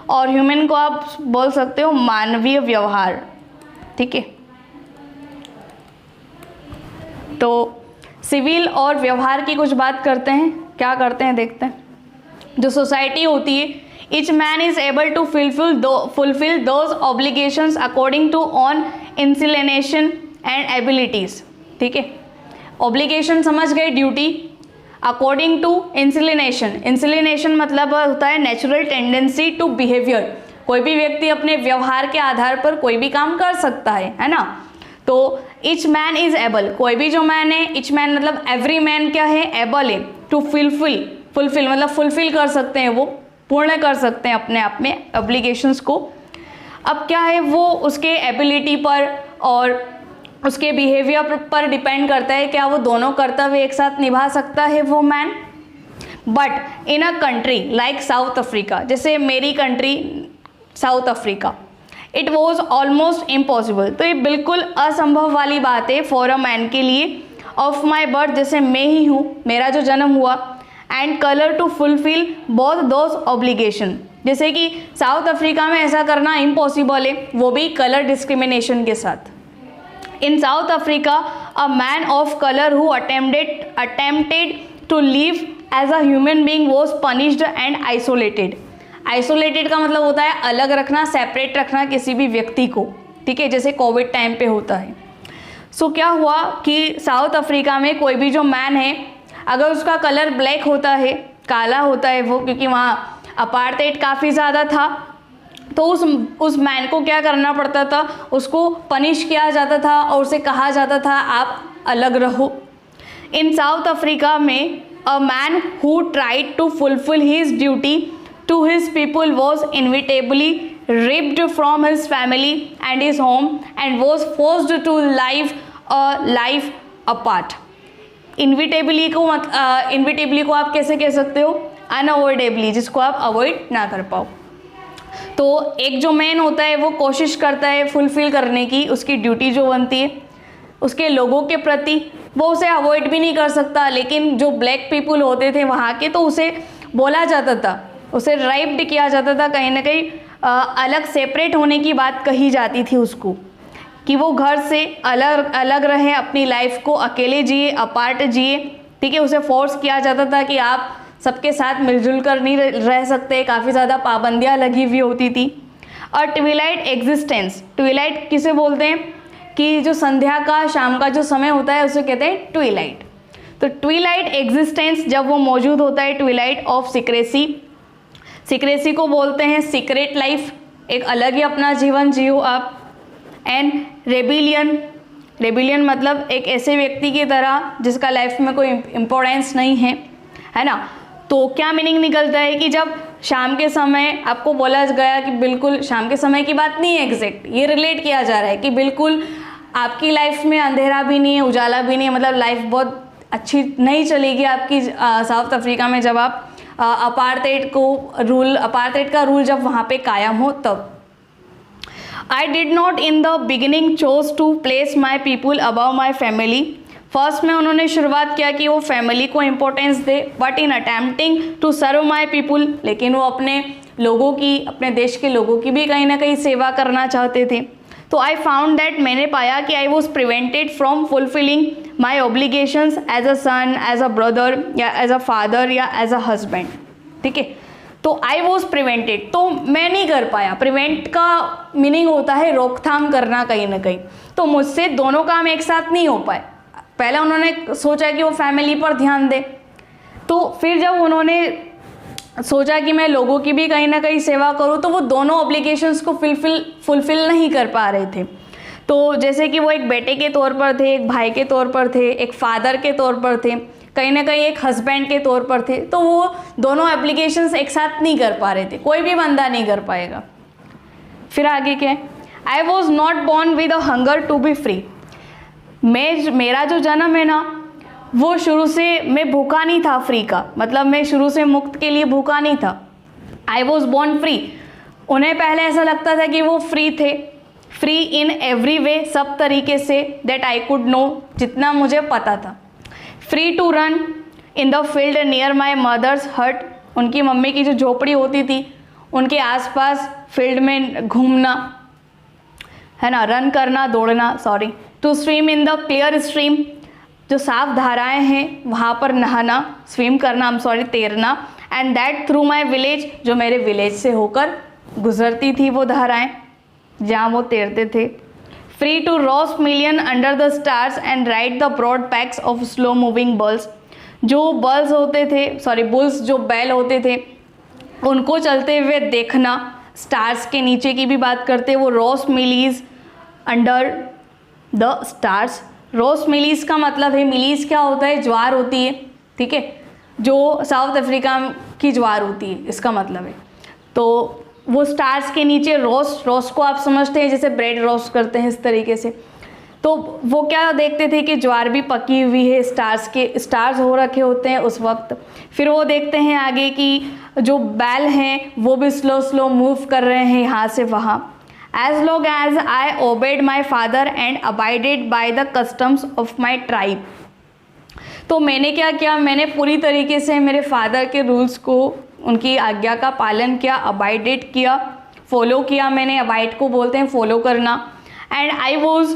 और ह्यूमन को आप बोल सकते हो मानवीय व्यवहार, ठीक है। तो सिविल और व्यवहार की कुछ बात करते हैं, क्या करते हैं देखते हैं। जो सोसाइटी होती है, Each man is able to fulfill those obligations according to own inclination and abilities. ठीक है, ऑब्लिगेशन समझ गए, duty, according to inclination. Inclination मतलब होता है नेचुरल टेंडेंसी टू बिहेवियर. कोई भी व्यक्ति अपने व्यवहार के आधार पर कोई भी काम कर सकता है ना. तो इच मैन इज एबल, कोई भी जो मैन है, इच मैन मतलब एवरी मैन क्या है, एबल है, टू फुलफिल मतलब फुलफिल कर सकते हैं, वो पूर्ण कर सकते हैं अपने आप में ऑब्लिगेशंस को. अब क्या है, वो उसके एबिलिटी पर और उसके बिहेवियर पर डिपेंड करता है, क्या वो दोनों कर्तव्य एक साथ निभा सकता है वो man. But in a country like south Africa, जैसे मेरी country south Africa, it was almost impossible. तो ये बिल्कुल असंभव वाली बात है फॉर अ मैन के लिए, ऑफ माई बर्थ, जैसे मैं ही हूँ, मेरा जो जन्म हुआ, and colour to fulfil both those obligation. जैसे कि साउथ अफ्रीका में ऐसा करना इम्पॉसिबल है, वो भी कलर डिस्क्रिमिनेशन के साथ. In south Africa a man of colour who attempted to live as a human being was punished and isolated. Isolated का मतलब होता है अलग रखना, सेपरेट रखना किसी भी व्यक्ति को. ठीक है, जैसे कोविड टाइम पे होता है. सो क्या हुआ कि साउथ अफ्रीका में कोई भी जो मैन है, अगर उसका कलर ब्लैक होता है, काला होता है वो, क्योंकि वहाँ अपार्थाइड काफ़ी ज़्यादा था, तो उस मैन को क्या करना पड़ता था, उसको पनिश किया जाता था और उसे कहा जाता था आप अलग रहो. इन साउथ अफ्रीका में a man who tried to fulfil his duty to his people was inevitably ripped from his family and his home and was forced to live a life apart. Inevitably को आप कैसे कह सकते हो, unavoidably, जिसको आप avoid ना कर पाओ. तो एक जो मैन होता है वो कोशिश करता है फुलफिल करने की, उसकी ड्यूटी जो बनती है उसके लोगों के प्रति, वो उसे अवॉइड भी नहीं कर सकता. लेकिन जो ब्लैक पीपल होते थे वहाँ के, तो उसे बोला जाता था, उसे राइप्ड किया जाता था, कहीं ना कहीं अलग सेपरेट होने की बात कही जाती थी उसको, कि वो घर से अलग रहे, अपनी लाइफ को अकेले जिए, अपार्ट जिए. ठीक है, उसे फोर्स किया जाता था कि आप सबके साथ मिलजुल कर नहीं रह सकते, काफ़ी ज़्यादा पाबंदियाँ लगी हुई होती थी. और ट्विलाइट एग्जिस्टेंस, ट्विलाइट किसे बोलते हैं, कि जो संध्या का, शाम का जो समय होता है उसे कहते हैं ट्विलाइट. तो ट्विलाइट एग्जिस्टेंस जब वो मौजूद होता है, ट्विलाइट ऑफ सीक्रेसी, सीक्रेसी को बोलते हैं सीक्रेट लाइफ, एक अलग ही अपना जीवन जियो आप. एंड रेबिलियन मतलब एक ऐसे व्यक्ति की तरह जिसका लाइफ में कोई इम्पोर्टेंस नहीं है ना. तो क्या मीनिंग निकलता है कि जब शाम के समय आपको बोला गया कि बिल्कुल शाम के समय की बात नहीं है एग्जैक्ट, ये रिलेट किया जा रहा है कि बिल्कुल आपकी लाइफ में अंधेरा भी नहीं है, उजाला भी नहीं है, मतलब लाइफ बहुत अच्छी नहीं चलेगी आपकी साउथ अफ्रीका में जब आप अपार्थाइड का रूल जब वहाँ पे कायम हो तब. I did not in the beginning choose to place my people above my family. First में उन्होंने शुरुआत किया कि वो फैमिली को इम्पोर्टेंस दे, but in attempting to serve my people, लेकिन वो अपने लोगों की, अपने देश के लोगों की भी कहीं ना कहीं सेवा करना चाहते थे. तो आई फाउंड दैट, मैंने पाया कि I was prevented from fulfilling my obligations as a son, as a brother, या एज अ फादर, या एज अ हस्बैंड. ठीक है, तो आई वॉज प्रिवेंटेड, तो मैं नहीं कर पाया. प्रिवेंट का मीनिंग होता है रोकथाम करना कहीं ना कहीं. तो मुझसे दोनों काम एक साथ नहीं हो पाए. पहले उन्होंने सोचा कि वो फैमिली पर ध्यान दे, तो फिर जब उन्होंने सोचा कि मैं लोगों की भी कहीं ना कहीं सेवा करूं, तो वो दोनों ऑब्लिगेशंस को फुलफिल नहीं कर पा रहे थे. तो जैसे कि वो एक बेटे के तौर पर थे, एक भाई के तौर पर थे, एक फादर के तौर पर थे, कहीं ना कहीं एक हस्बैंड के तौर पर थे, तो वो दोनों एप्लीकेशंस एक साथ नहीं कर पा रहे थे. कोई भी बंदा नहीं कर पाएगा. फिर आगे क्या है, I was not born with a hunger to be free. मेरा जो जन्म है ना, वो शुरू से मैं भूखा नहीं था फ्री का, मतलब मैं शुरू से मुक्त के लिए भूखा नहीं था. I was born free. उन्हें पहले ऐसा लगता था कि वो फ्री थे, फ्री इन एवरी वे, सब तरीके से, दैट आई कुड नो, जितना मुझे पता था. Free to run in the field near my mother's hut, उनकी मम्मी की जो झोपड़ी होती थी उनके आसपास फील्ड में घूमना, है ना, रन करना, दौड़ना, sorry. To swim in the clear stream, जो साफ धाराएं हैं वहाँ पर नहाना, स्विम करना, तैरना. And that through my village, जो मेरे विलेज से होकर गुजरती थी वो धाराएं जहाँ वो तैरते थे। Free to roast million under the stars and ride the broad backs of slow moving bulls, जो बल्स होते थे, सॉरी बुल्स, जो बैल होते थे उनको चलते हुए देखना। स्टार्स के नीचे की भी बात करते हैं वो, roast mealies under the stars. Roast mealies का मतलब है, मिलीज क्या होता है, ज्वार होती है, ठीक है, जो साउथ अफ्रीका की ज्वार होती है, इसका मतलब है। तो वो स्टार्स के नीचे रोस्ट को आप समझते हैं जैसे ब्रेड रोस्ट करते हैं इस तरीके से। तो वो क्या देखते थे कि ज्वार भी पकी हुई है, स्टार्स हो रखे होते हैं उस वक्त। फिर वो देखते हैं आगे कि जो बैल हैं वो भी स्लो मूव कर रहे हैं यहाँ से वहाँ। As long as I obeyed my father and abided by the customs of my tribe. तो मैंने क्या किया, मैंने पूरी तरीके से मेरे फादर के रूल्स को, उनकी आज्ञा का पालन किया, अबाइडेड किया, फॉलो किया मैंने। अबाइड को बोलते हैं फॉलो करना। And I was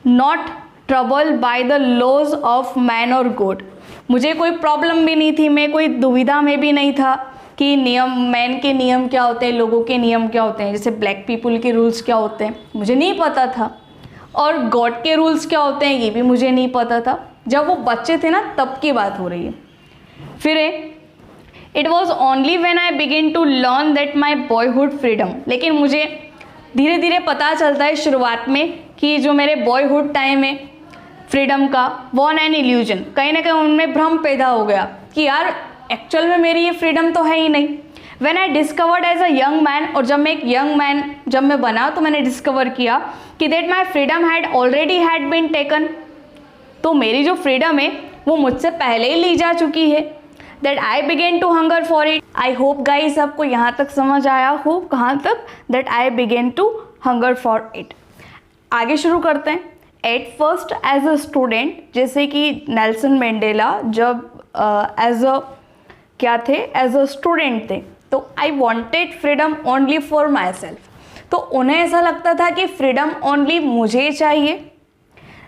not trouble by the laws of man और गॉड। मुझे कोई प्रॉब्लम भी नहीं थी, मैं कोई दुविधा में भी नहीं था कि नियम, मैन के नियम क्या होते हैं, लोगों के नियम क्या होते हैं, जैसे ब्लैक पीपल के रूल्स क्या होते हैं मुझे नहीं पता था, और गॉड के रूल्स क्या होते हैं ये भी मुझे नहीं पता था। जब वो बच्चे थे ना तब की बात हो रही है। फिर it was only when I begin to learn that my boyhood freedom. लेकिन मुझे धीरे धीरे पता चलता है शुरुआत में कि जो मेरे बॉयहुड टाइम है फ्रीडम का, वॉन एन इल्यूजन, कहीं ना कहीं उनमें भ्रम पैदा हो गया कि यार एक्चुअल में मेरी ये फ्रीडम तो है ही नहीं। When I discovered as a young man, और जब मैं एक यंग मैन जब मैं बना तो मैंने डिस्कवर किया कि that my freedom had already had been taken. तो मेरी जो फ्रीडम है वो मुझसे पहले ही ली जा चुकी है। That I began to hunger for it. I hope guys आपको यहाँ तक समझ आया हो, कहाँ तक, that I began to hunger for it. आगे शुरू करते हैं। At first as a student, जैसे कि नेल्सन मंडेला जब एज अ क्या थे, एज अ स्टूडेंट थे, तो I wanted freedom only for myself. तो उन्हें ऐसा लगता था कि फ्रीडम ओनली मुझे चाहिए।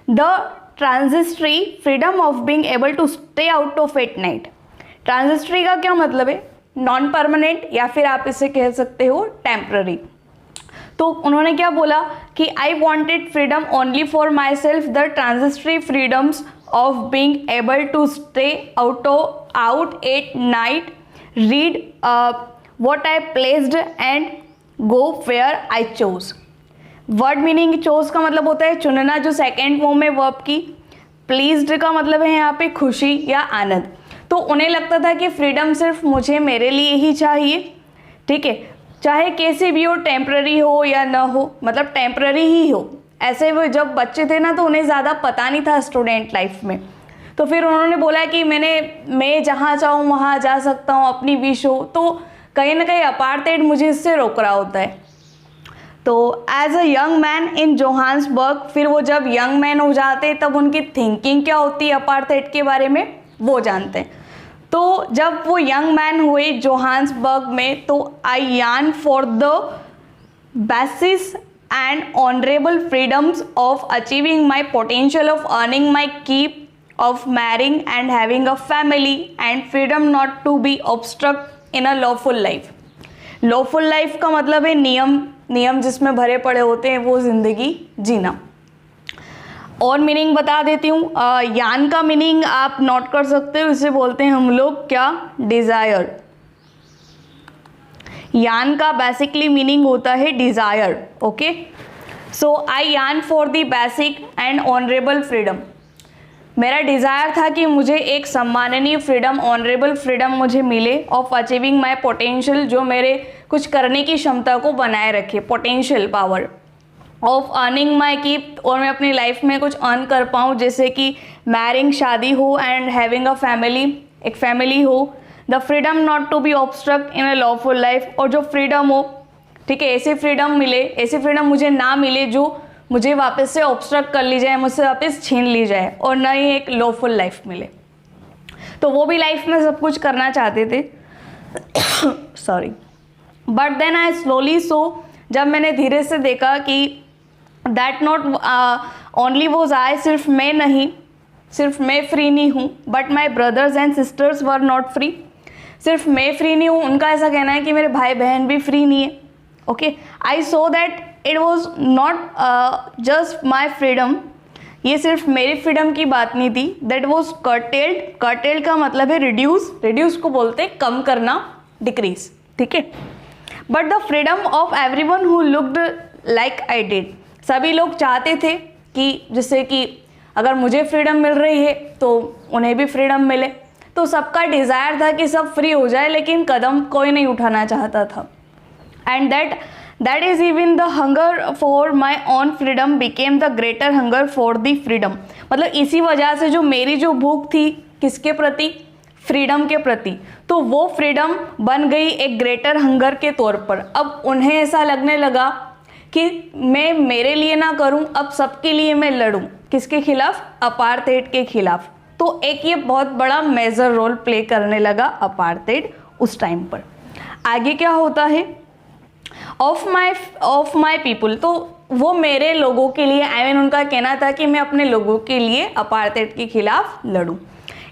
The transitory freedom of being able to stay out of at night. Transitory का क्या मतलब है, नॉन परमानेंट, या फिर आप इसे कह सकते हो टेम्पररी। तो उन्होंने क्या बोला कि I wanted freedom only for myself, the transitory freedoms of being able to stay out at night, read what I pleased and go where I chose। Word meaning chose का मतलब होता है चुनना, जो सेकेंड फॉर्म है verb की। Pleased का मतलब है यहाँ पे खुशी या आनंद। तो उन्हें लगता था कि फ्रीडम सिर्फ मुझे, मेरे लिए ही चाहिए, ठीक है, चाहे कैसी भी हो, टेम्पररी हो या ना हो, मतलब टेम्पररी ही हो। ऐसे वो जब बच्चे थे ना तो उन्हें ज़्यादा पता नहीं था स्टूडेंट लाइफ में। तो फिर उन्होंने बोला कि मैं जहाँ चाहूँ वहाँ जा सकता हूँ, अपनी विश हो। तो कहीं ना कहीं अपार्थाइड मुझे इससे रोक रहा होता है। तो as a young man in Johannesburg, फिर वो जब यंग मैन हो जाते हैं तब उनकी थिंकिंग क्या होती है अपार्थाइड के बारे में वो जानते हैं। तो जब वो यंग मैन हुए जोहान्सबर्ग में, तो I yearned for the basic and honorable freedoms of achieving my potential, of earning my keep, of marrying and having a family, and freedom not to be obstruct in a lawful life। lawful life का मतलब है नियम जिसमें भरे पड़े होते हैं वो जिंदगी जीना। और मीनिंग बता देती हूँ। यान का मीनिंग आप नोट कर सकते हो, इसे बोलते हैं हम लोग क्या, डिज़ायर। यान का बेसिकली मीनिंग होता है डिज़ायर। ओके, सो आई यान for the basic and honourable freedom. मेरा डिज़ायर था कि मुझे एक सम्माननीय फ्रीडम, ऑनरेबल फ्रीडम मुझे मिले, ऑफ अचीविंग माई पोटेंशियल, जो मेरे कुछ करने की क्षमता को बनाए रखे, potential power, of earning my keep, और मैं अपनी लाइफ में कुछ अर्न कर पाऊँ, जैसे कि मैरिंग, शादी हो, एंड हैविंग अ फैमिली, एक फैमिली हो। The freedom not to be obstruct in a lawful life, और जो फ्रीडम हो, ठीक है, ऐसी फ्रीडम मिले, ऐसी फ्रीडम मुझे ना मिले जो मुझे वापस से ऑब्स्ट्रक्ट कर ली जाए, मुझसे वापस छीन ली जाए, और ना ही एक लॉफुल लाइफ मिले। तो वो भी लाइफ में सब कुछ करना चाहते थे sorry. But then I slowly saw, जब मैंने धीरे से देखा कि that not only was I, सिर्फ मैं नहीं, सिर्फ मैं फ्री नहीं हूँ, but my brothers and sisters were not free. सिर्फ मैं फ्री नहीं हूँ, उनका ऐसा कहना है कि मेरे भाई बहन भी फ्री नहीं है। Okay, I so that it was not just my freedom, ये सिर्फ मेरी फ्रीडम की बात नहीं थी, दैट वॉज कर्टेल्ड। कर्टेल्ड का मतलब है रिड्यूस, रिड्यूस को बोलते हैं कम करना, डिक्रीज, ठीक है। But the freedom of every one who looked like I did, सभी लोग चाहते थे कि जैसे कि अगर मुझे फ्रीडम मिल रही है तो उन्हें भी फ्रीडम मिले, तो सबका डिज़ायर था कि सब फ्री हो जाए, लेकिन कदम कोई नहीं उठाना चाहता था। And that is even the hunger for my own freedom became the greater hunger for the freedom, मतलब इसी वजह से जो मेरी जो भूख थी किसके प्रति, फ्रीडम के प्रति, तो वो फ्रीडम बन गई एक ग्रेटर हंगर के तौर पर। अब उन्हें ऐसा लगने लगा कि मैं मेरे लिए ना करूं, अब सबके लिए मैं लड़ूं, किसके खिलाफ, अपार्थाइड के खिलाफ। तो एक ये बहुत बड़ा मेजर रोल प्ले करने लगा अपार्थाइड उस टाइम पर। आगे क्या होता है, ऑफ माई पीपुल, तो वो मेरे लोगों के लिए, आई मीन उनका कहना था कि मैं अपने लोगों के लिए अपार्थाइड के खिलाफ लड़ूं।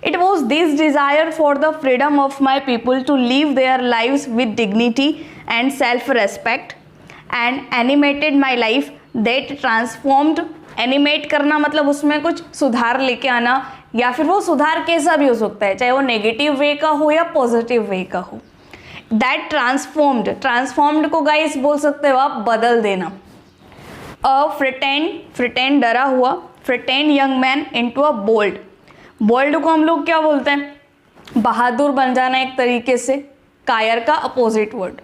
It was this desire for the freedom of my people to live their lives with dignity and self-respect and animated my life that transformed, animate करना मतलब उसमें कुछ सुधार लेके आना, या फिर वो सुधार कैसा भी हो सकता है, चाहे वो नेगेटिव वे का हो या पॉजिटिव वे का हो। That transformed को गाइस बोल सकते हो आप बदल देना। फ्रिटेंड डरा हुआ, frightened young man into a bold, bold को हम लोग क्या बोलते हैं, बहादुर बन जाना एक तरीके से, कायर का opposite word.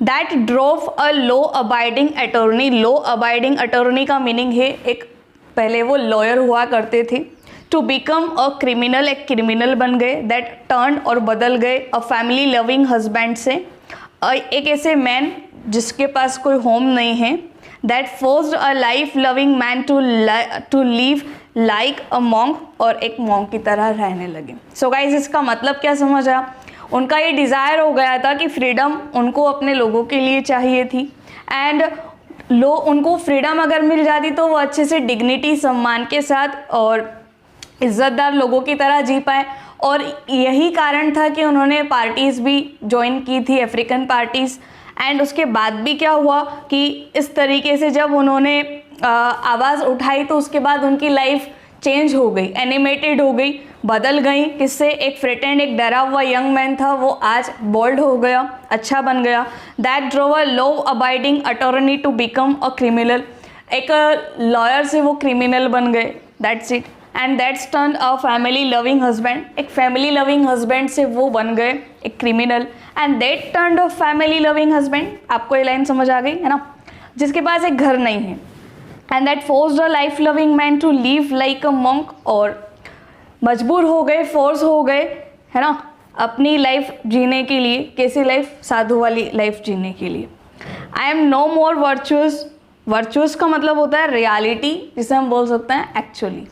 That drove a law abiding attorney, law abiding attorney का मीनिंग है एक, पहले वो लॉयर हुआ करते थे, टू बिकम अ क्रिमिनल, एक क्रिमिनल बन गए, दैट टर्न और बदल गए, अ फैमिली लविंग हस्बैंड से एक ऐसे मैन जिसके पास कोई होम नहीं है, that forced a life loving man to live like a monk, और एक मॉन्क की तरह रहने लगे। सो गाइज इसका मतलब क्या समझ आया, उनका ये डिज़ायर हो गया था कि फ्रीडम उनको अपने लोगों के लिए चाहिए थी, एंड उनको फ्रीडम अगर मिल जाती तो वो अच्छे से डिग्निटी, सम्मान के साथ और इज़्ज़तदार लोगों की तरह जी पाए। और यही कारण था कि उन्होंने पार्टीज़ भी ज्वाइन की थी, अफ्रीकन पार्टीज़। एंड उसके बाद भी क्या हुआ कि इस तरीके से जब उन्होंने आवाज़ उठाई तो उसके बाद उनकी लाइफ चेंज हो गई, एनिमेटेड हो गई, बदल गई। किससे, एक फ्रिटेंड, एक डरा हुआ यंग मैन था, वो आज बोल्ड हो गया, अच्छा बन गया। That drove a law abiding attorney to become a criminal, एक लॉयर से वो क्रिमिनल बन गए, that's it. And that's turn a family loving husband, एक फैमिली लविंग हस्बैंड से वो बन गए एक criminal. And that turn a family loving husband, आपको ये लाइन समझ आ गई है ना, जिसके पास एक घर नहीं है। And that forced a life loving man to live like a monk, और मजबूर हो गए, फोर्स हो गए, है ना, अपनी लाइफ जीने के लिए, कैसी लाइफ, साधु वाली लाइफ जीने के लिए। I am no more virtuous, virtuous का मतलब होता है रियलिटी, जिसे हम बोल सकते हैं actually.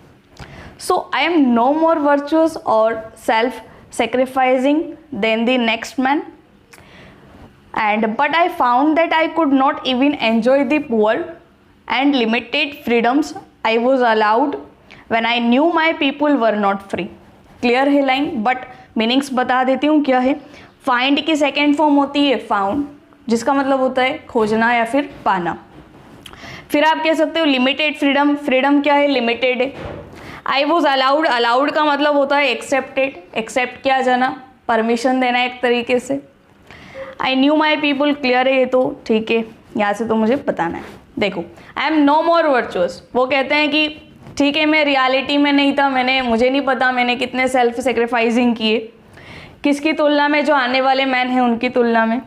So I am no more virtuous और self sacrificing than the next man, and but I found that I could not even enjoy the poor and limited freedoms I was allowed when I knew my people were not free। Clear है line, but meanings बता देती हूँ क्या है। Find की second form होती है found, जिसका मतलब होता है खोजना या फिर पाना। फिर आप कह सकते हो लिमिटेड फ्रीडम, फ्रीडम क्या है, लिमिटेड है। आई वॉज अलाउड, अलाउड का मतलब होता है एक्सेप्टेड, एक्सेप्ट किया जाना, परमिशन देना एक तरीके से। I knew my people, clear है ये तो, ठीक है, यहाँ से तो मुझे बताना है। देखो, I am no more virtuous, वो कहते हैं कि ठीक है मैं रियलिटी में नहीं था, मुझे नहीं पता मैंने कितने सेल्फ सेक्रीफाइसिंग किए, किसकी तुलना में, जो आने वाले मैन हैं उनकी तुलना में।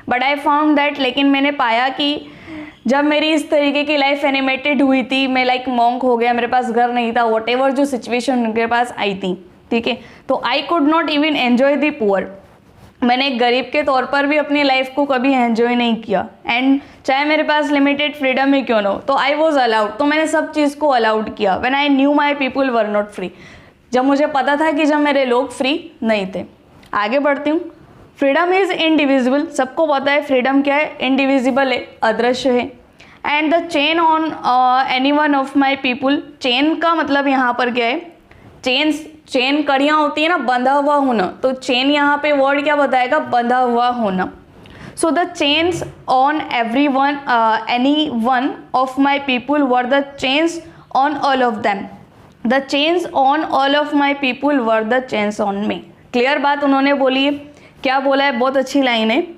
बट आई फाउंड दैट, लेकिन मैंने पाया कि जब मेरी इस तरीके की लाइफ एनिमेटेड हुई थी, मैं लाइक मॉन्क हो गया, मेरे पास घर नहीं था, वॉट एवर जो सिचुएशन उनके पास आई थी, ठीक है, तो I could not even enjoy the poor, मैंने एक गरीब के तौर पर भी अपनी लाइफ को कभी एन्जॉय नहीं किया। एंड चाहे मेरे पास लिमिटेड फ्रीडम ही क्यों ना हो, तो आई वॉज अलाउड, तो मैंने सब चीज़ को अलाउड किया। When I knew my people were not free, जब मुझे पता था कि जब मेरे लोग फ्री नहीं थे। आगे बढ़ती हूँ। फ्रीडम इज़ इनडिविजिबल, सबको पता है फ्रीडम क्या है, इनडिविजिबल है, अदृश्य है। And the chain on any one of my people, chain का मतलब यहाँ पर क्या है, चेन्स चेन कड़ियाँ होती है ना, बंधा हुआ होना, तो चेन यहाँ पे वर्ड क्या बताएगा, बंधा हुआ होना। So the chains on every one any one of my people were the chains on all of them, the chains on all of my people were the chains on me. Clear बात उन्होंने बोली है। क्या बोला है, बहुत अच्छी line है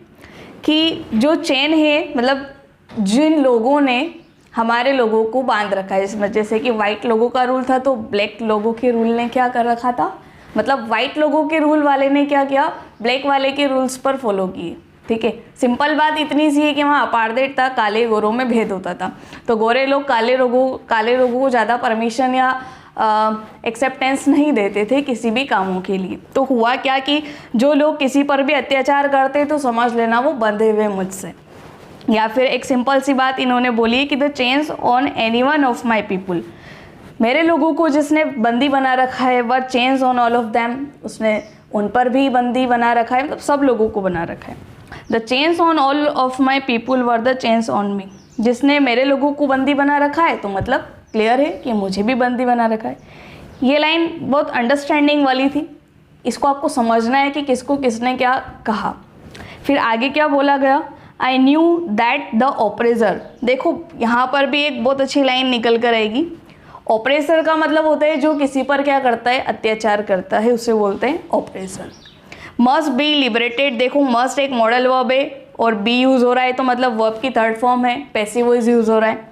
कि जो चेन है मतलब जिन लोगों ने हमारे लोगों को बांध रखा है, इसमें जैसे कि वाइट लोगों का रूल था तो ब्लैक लोगों के रूल ने क्या कर रखा था, मतलब वाइट लोगों के रूल वाले ने क्या किया, ब्लैक वाले के रूल्स पर फॉलो किए। ठीक है, सिंपल बात इतनी सी है कि वहाँ अपार्टमेंट था, काले गोरों में भेद होता था, तो गोरे लोग काले लोगों को ज़्यादा परमिशन या एक्सेप्टेंस नहीं देते थे किसी भी कामों के लिए। तो हुआ क्या कि जो लोग किसी पर भी अत्याचार करते तो समझ लेना वो बंधे हुए मुझसे। या फिर एक सिंपल सी बात इन्होंने बोली है कि the chains on any one of my people, मेरे लोगों को जिसने बंदी बना रखा है, were chains on all of them, उसने उन पर भी बंदी बना रखा है, मतलब सब लोगों को बना रखा है। The chains on all of my people were the chains on me, जिसने मेरे लोगों को बंदी बना रखा है तो मतलब क्लियर है कि मुझे भी बंदी बना रखा है। ये लाइन बहुत अंडरस्टैंडिंग वाली थी, इसको आपको समझना है कि किसको किसने क्या कहा। फिर आगे क्या बोला गया, आई न्यू दैट द ऑपरेसर। देखो यहाँ पर भी एक बहुत अच्छी लाइन निकल कर आएगी। ऑपरेसर का मतलब होता है जो किसी पर क्या करता है, अत्याचार करता है, उसे बोलते हैं ऑपरेसर। मस्ट बी लिबरेटेड, देखो मस्ट एक मॉडल वर्ब है और बी यूज़ हो रहा है तो मतलब वर्ब की थर्ड फॉर्म है, पैसिव वॉइस यूज़ हो रहा है।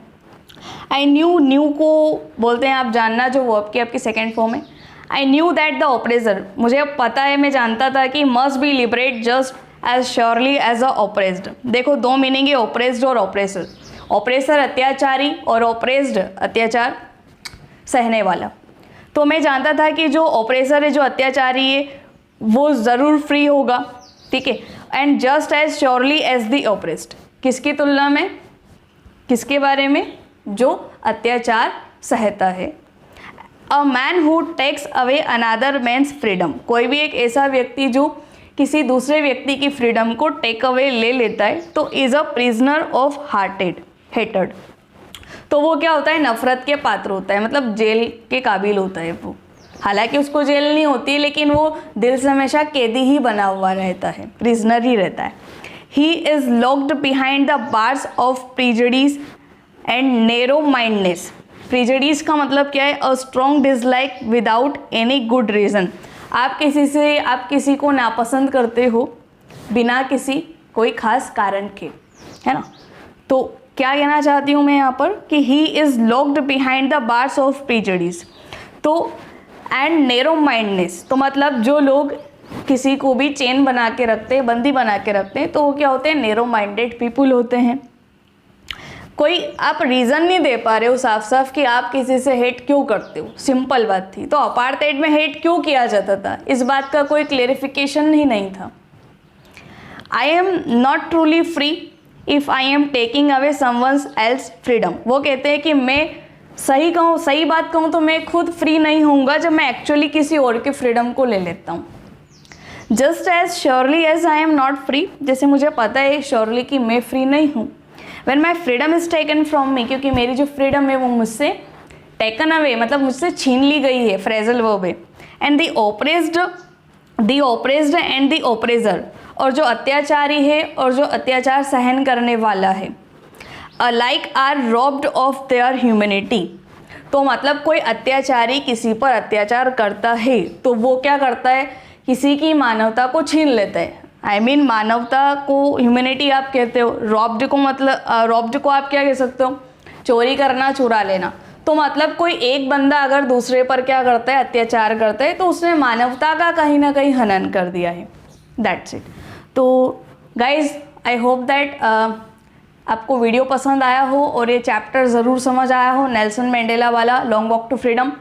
आई न्यू को बोलते हैं आप जानना, जो वर्ब की आपकी सेकेंड फॉर्म है। I knew that the oppressor, मुझे अब पता है, मैं जानता था कि must be liberate just as surely as a oppressed. देखो दो मीनिंग है ऑपरेस्ड और ऑपरेसर। ऑपरेसर अत्याचारी और ऑपरेस्ड अत्याचार सहने वाला। तो मैं जानता था कि जो ऑपरेसर है, जो अत्याचारी है, वो ज़रूर फ्री होगा। ठीक है, and just as surely as the oppressed, किसकी तुलना में, किसके बारे में, जो अत्याचार सहता है। A man who takes away another man's freedom, कोई भी एक ऐसा व्यक्ति जो किसी दूसरे व्यक्ति की फ्रीडम को टेक अवे ले लेता है तो is a prisoner of hated, तो वो क्या होता है, नफरत के पात्र होता है, मतलब जेल के काबिल होता है वो। हालांकि उसको जेल नहीं होती लेकिन वो दिल से हमेशा कैदी ही बना हुआ रहता है, प्रिजनर ही रहता है। He is locked behind the bars of prejudice and narrow mindedness. Prejudice का मतलब क्या है, a strong dislike without any good reason. आप किसी को नापसंद करते हो बिना किसी कोई खास कारण के, है ना। तो क्या कहना चाहती हूँ मैं यहाँ पर कि he is locked behind the bars of prejudice. तो एंड नैरो माइंडनेस, तो मतलब जो लोग किसी को भी चेन बना के रखते हैं, बंदी बना के रखते हैं, तो वो क्या होते हैं, नैरो माइंडेड पीपुल होते हैं। कोई आप रीज़न नहीं दे पा रहे हो साफ साफ कि आप किसी से हेट क्यों करते हो, सिंपल बात थी। तो अपार्टमेंट में हेट क्यों किया जाता था, इस बात का कोई क्लेरिफिकेशन ही नहीं था। आई am not truly free if I am taking away someone's else freedom. वो कहते हैं कि मैं सही बात कहूँ तो मैं खुद फ्री नहीं होऊंगा जब मैं एक्चुअली किसी और के फ्रीडम को ले लेता हूँ। Just as surely as I am not free, जैसे मुझे पता है श्योरली कि मैं फ्री नहीं हूँ। When my freedom is taken from me, क्योंकि मेरी जो फ्रीडम है वो मुझसे टेकन अवे मतलब मुझसे छीन ली गई है, फ्रेजल वर्ब है। And the oppressed and the oppressor, और जो अत्याचारी है और जो अत्याचार सहन करने वाला है, alike are robbed of their humanity. तो मतलब कोई अत्याचारी किसी पर अत्याचार करता है तो वो क्या करता है, किसी की मानवता को छीन लेता है। मानवता को ह्यूमैनिटी आप कहते हो, रॉब्ड को मतलब रॉब्ड को आप क्या कह सकते हो, चोरी करना, चुरा लेना। तो मतलब कोई एक बंदा अगर दूसरे पर क्या करता है, अत्याचार करता है, तो उसने मानवता का कहीं ना कहीं हनन कर दिया है। That's it. तो गाइज आई होप दैट आपको वीडियो पसंद आया हो और ये चैप्टर ज़रूर समझ आया हो, नेल्सन मंडेला वाला लॉन्ग वॉक टू फ्रीडम।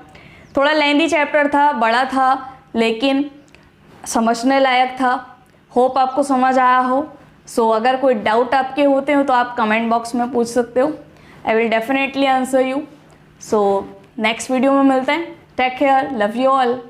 थोड़ा लेंदी चैप्टर था, बड़ा था, लेकिन समझने लायक था। होप आपको समझ आया हो। सो अगर कोई डाउट आपके होते हो तो आप कमेंट बॉक्स में पूछ सकते हो, I will definitely answer you. So next video में मिलते हैं। Take care, love you all.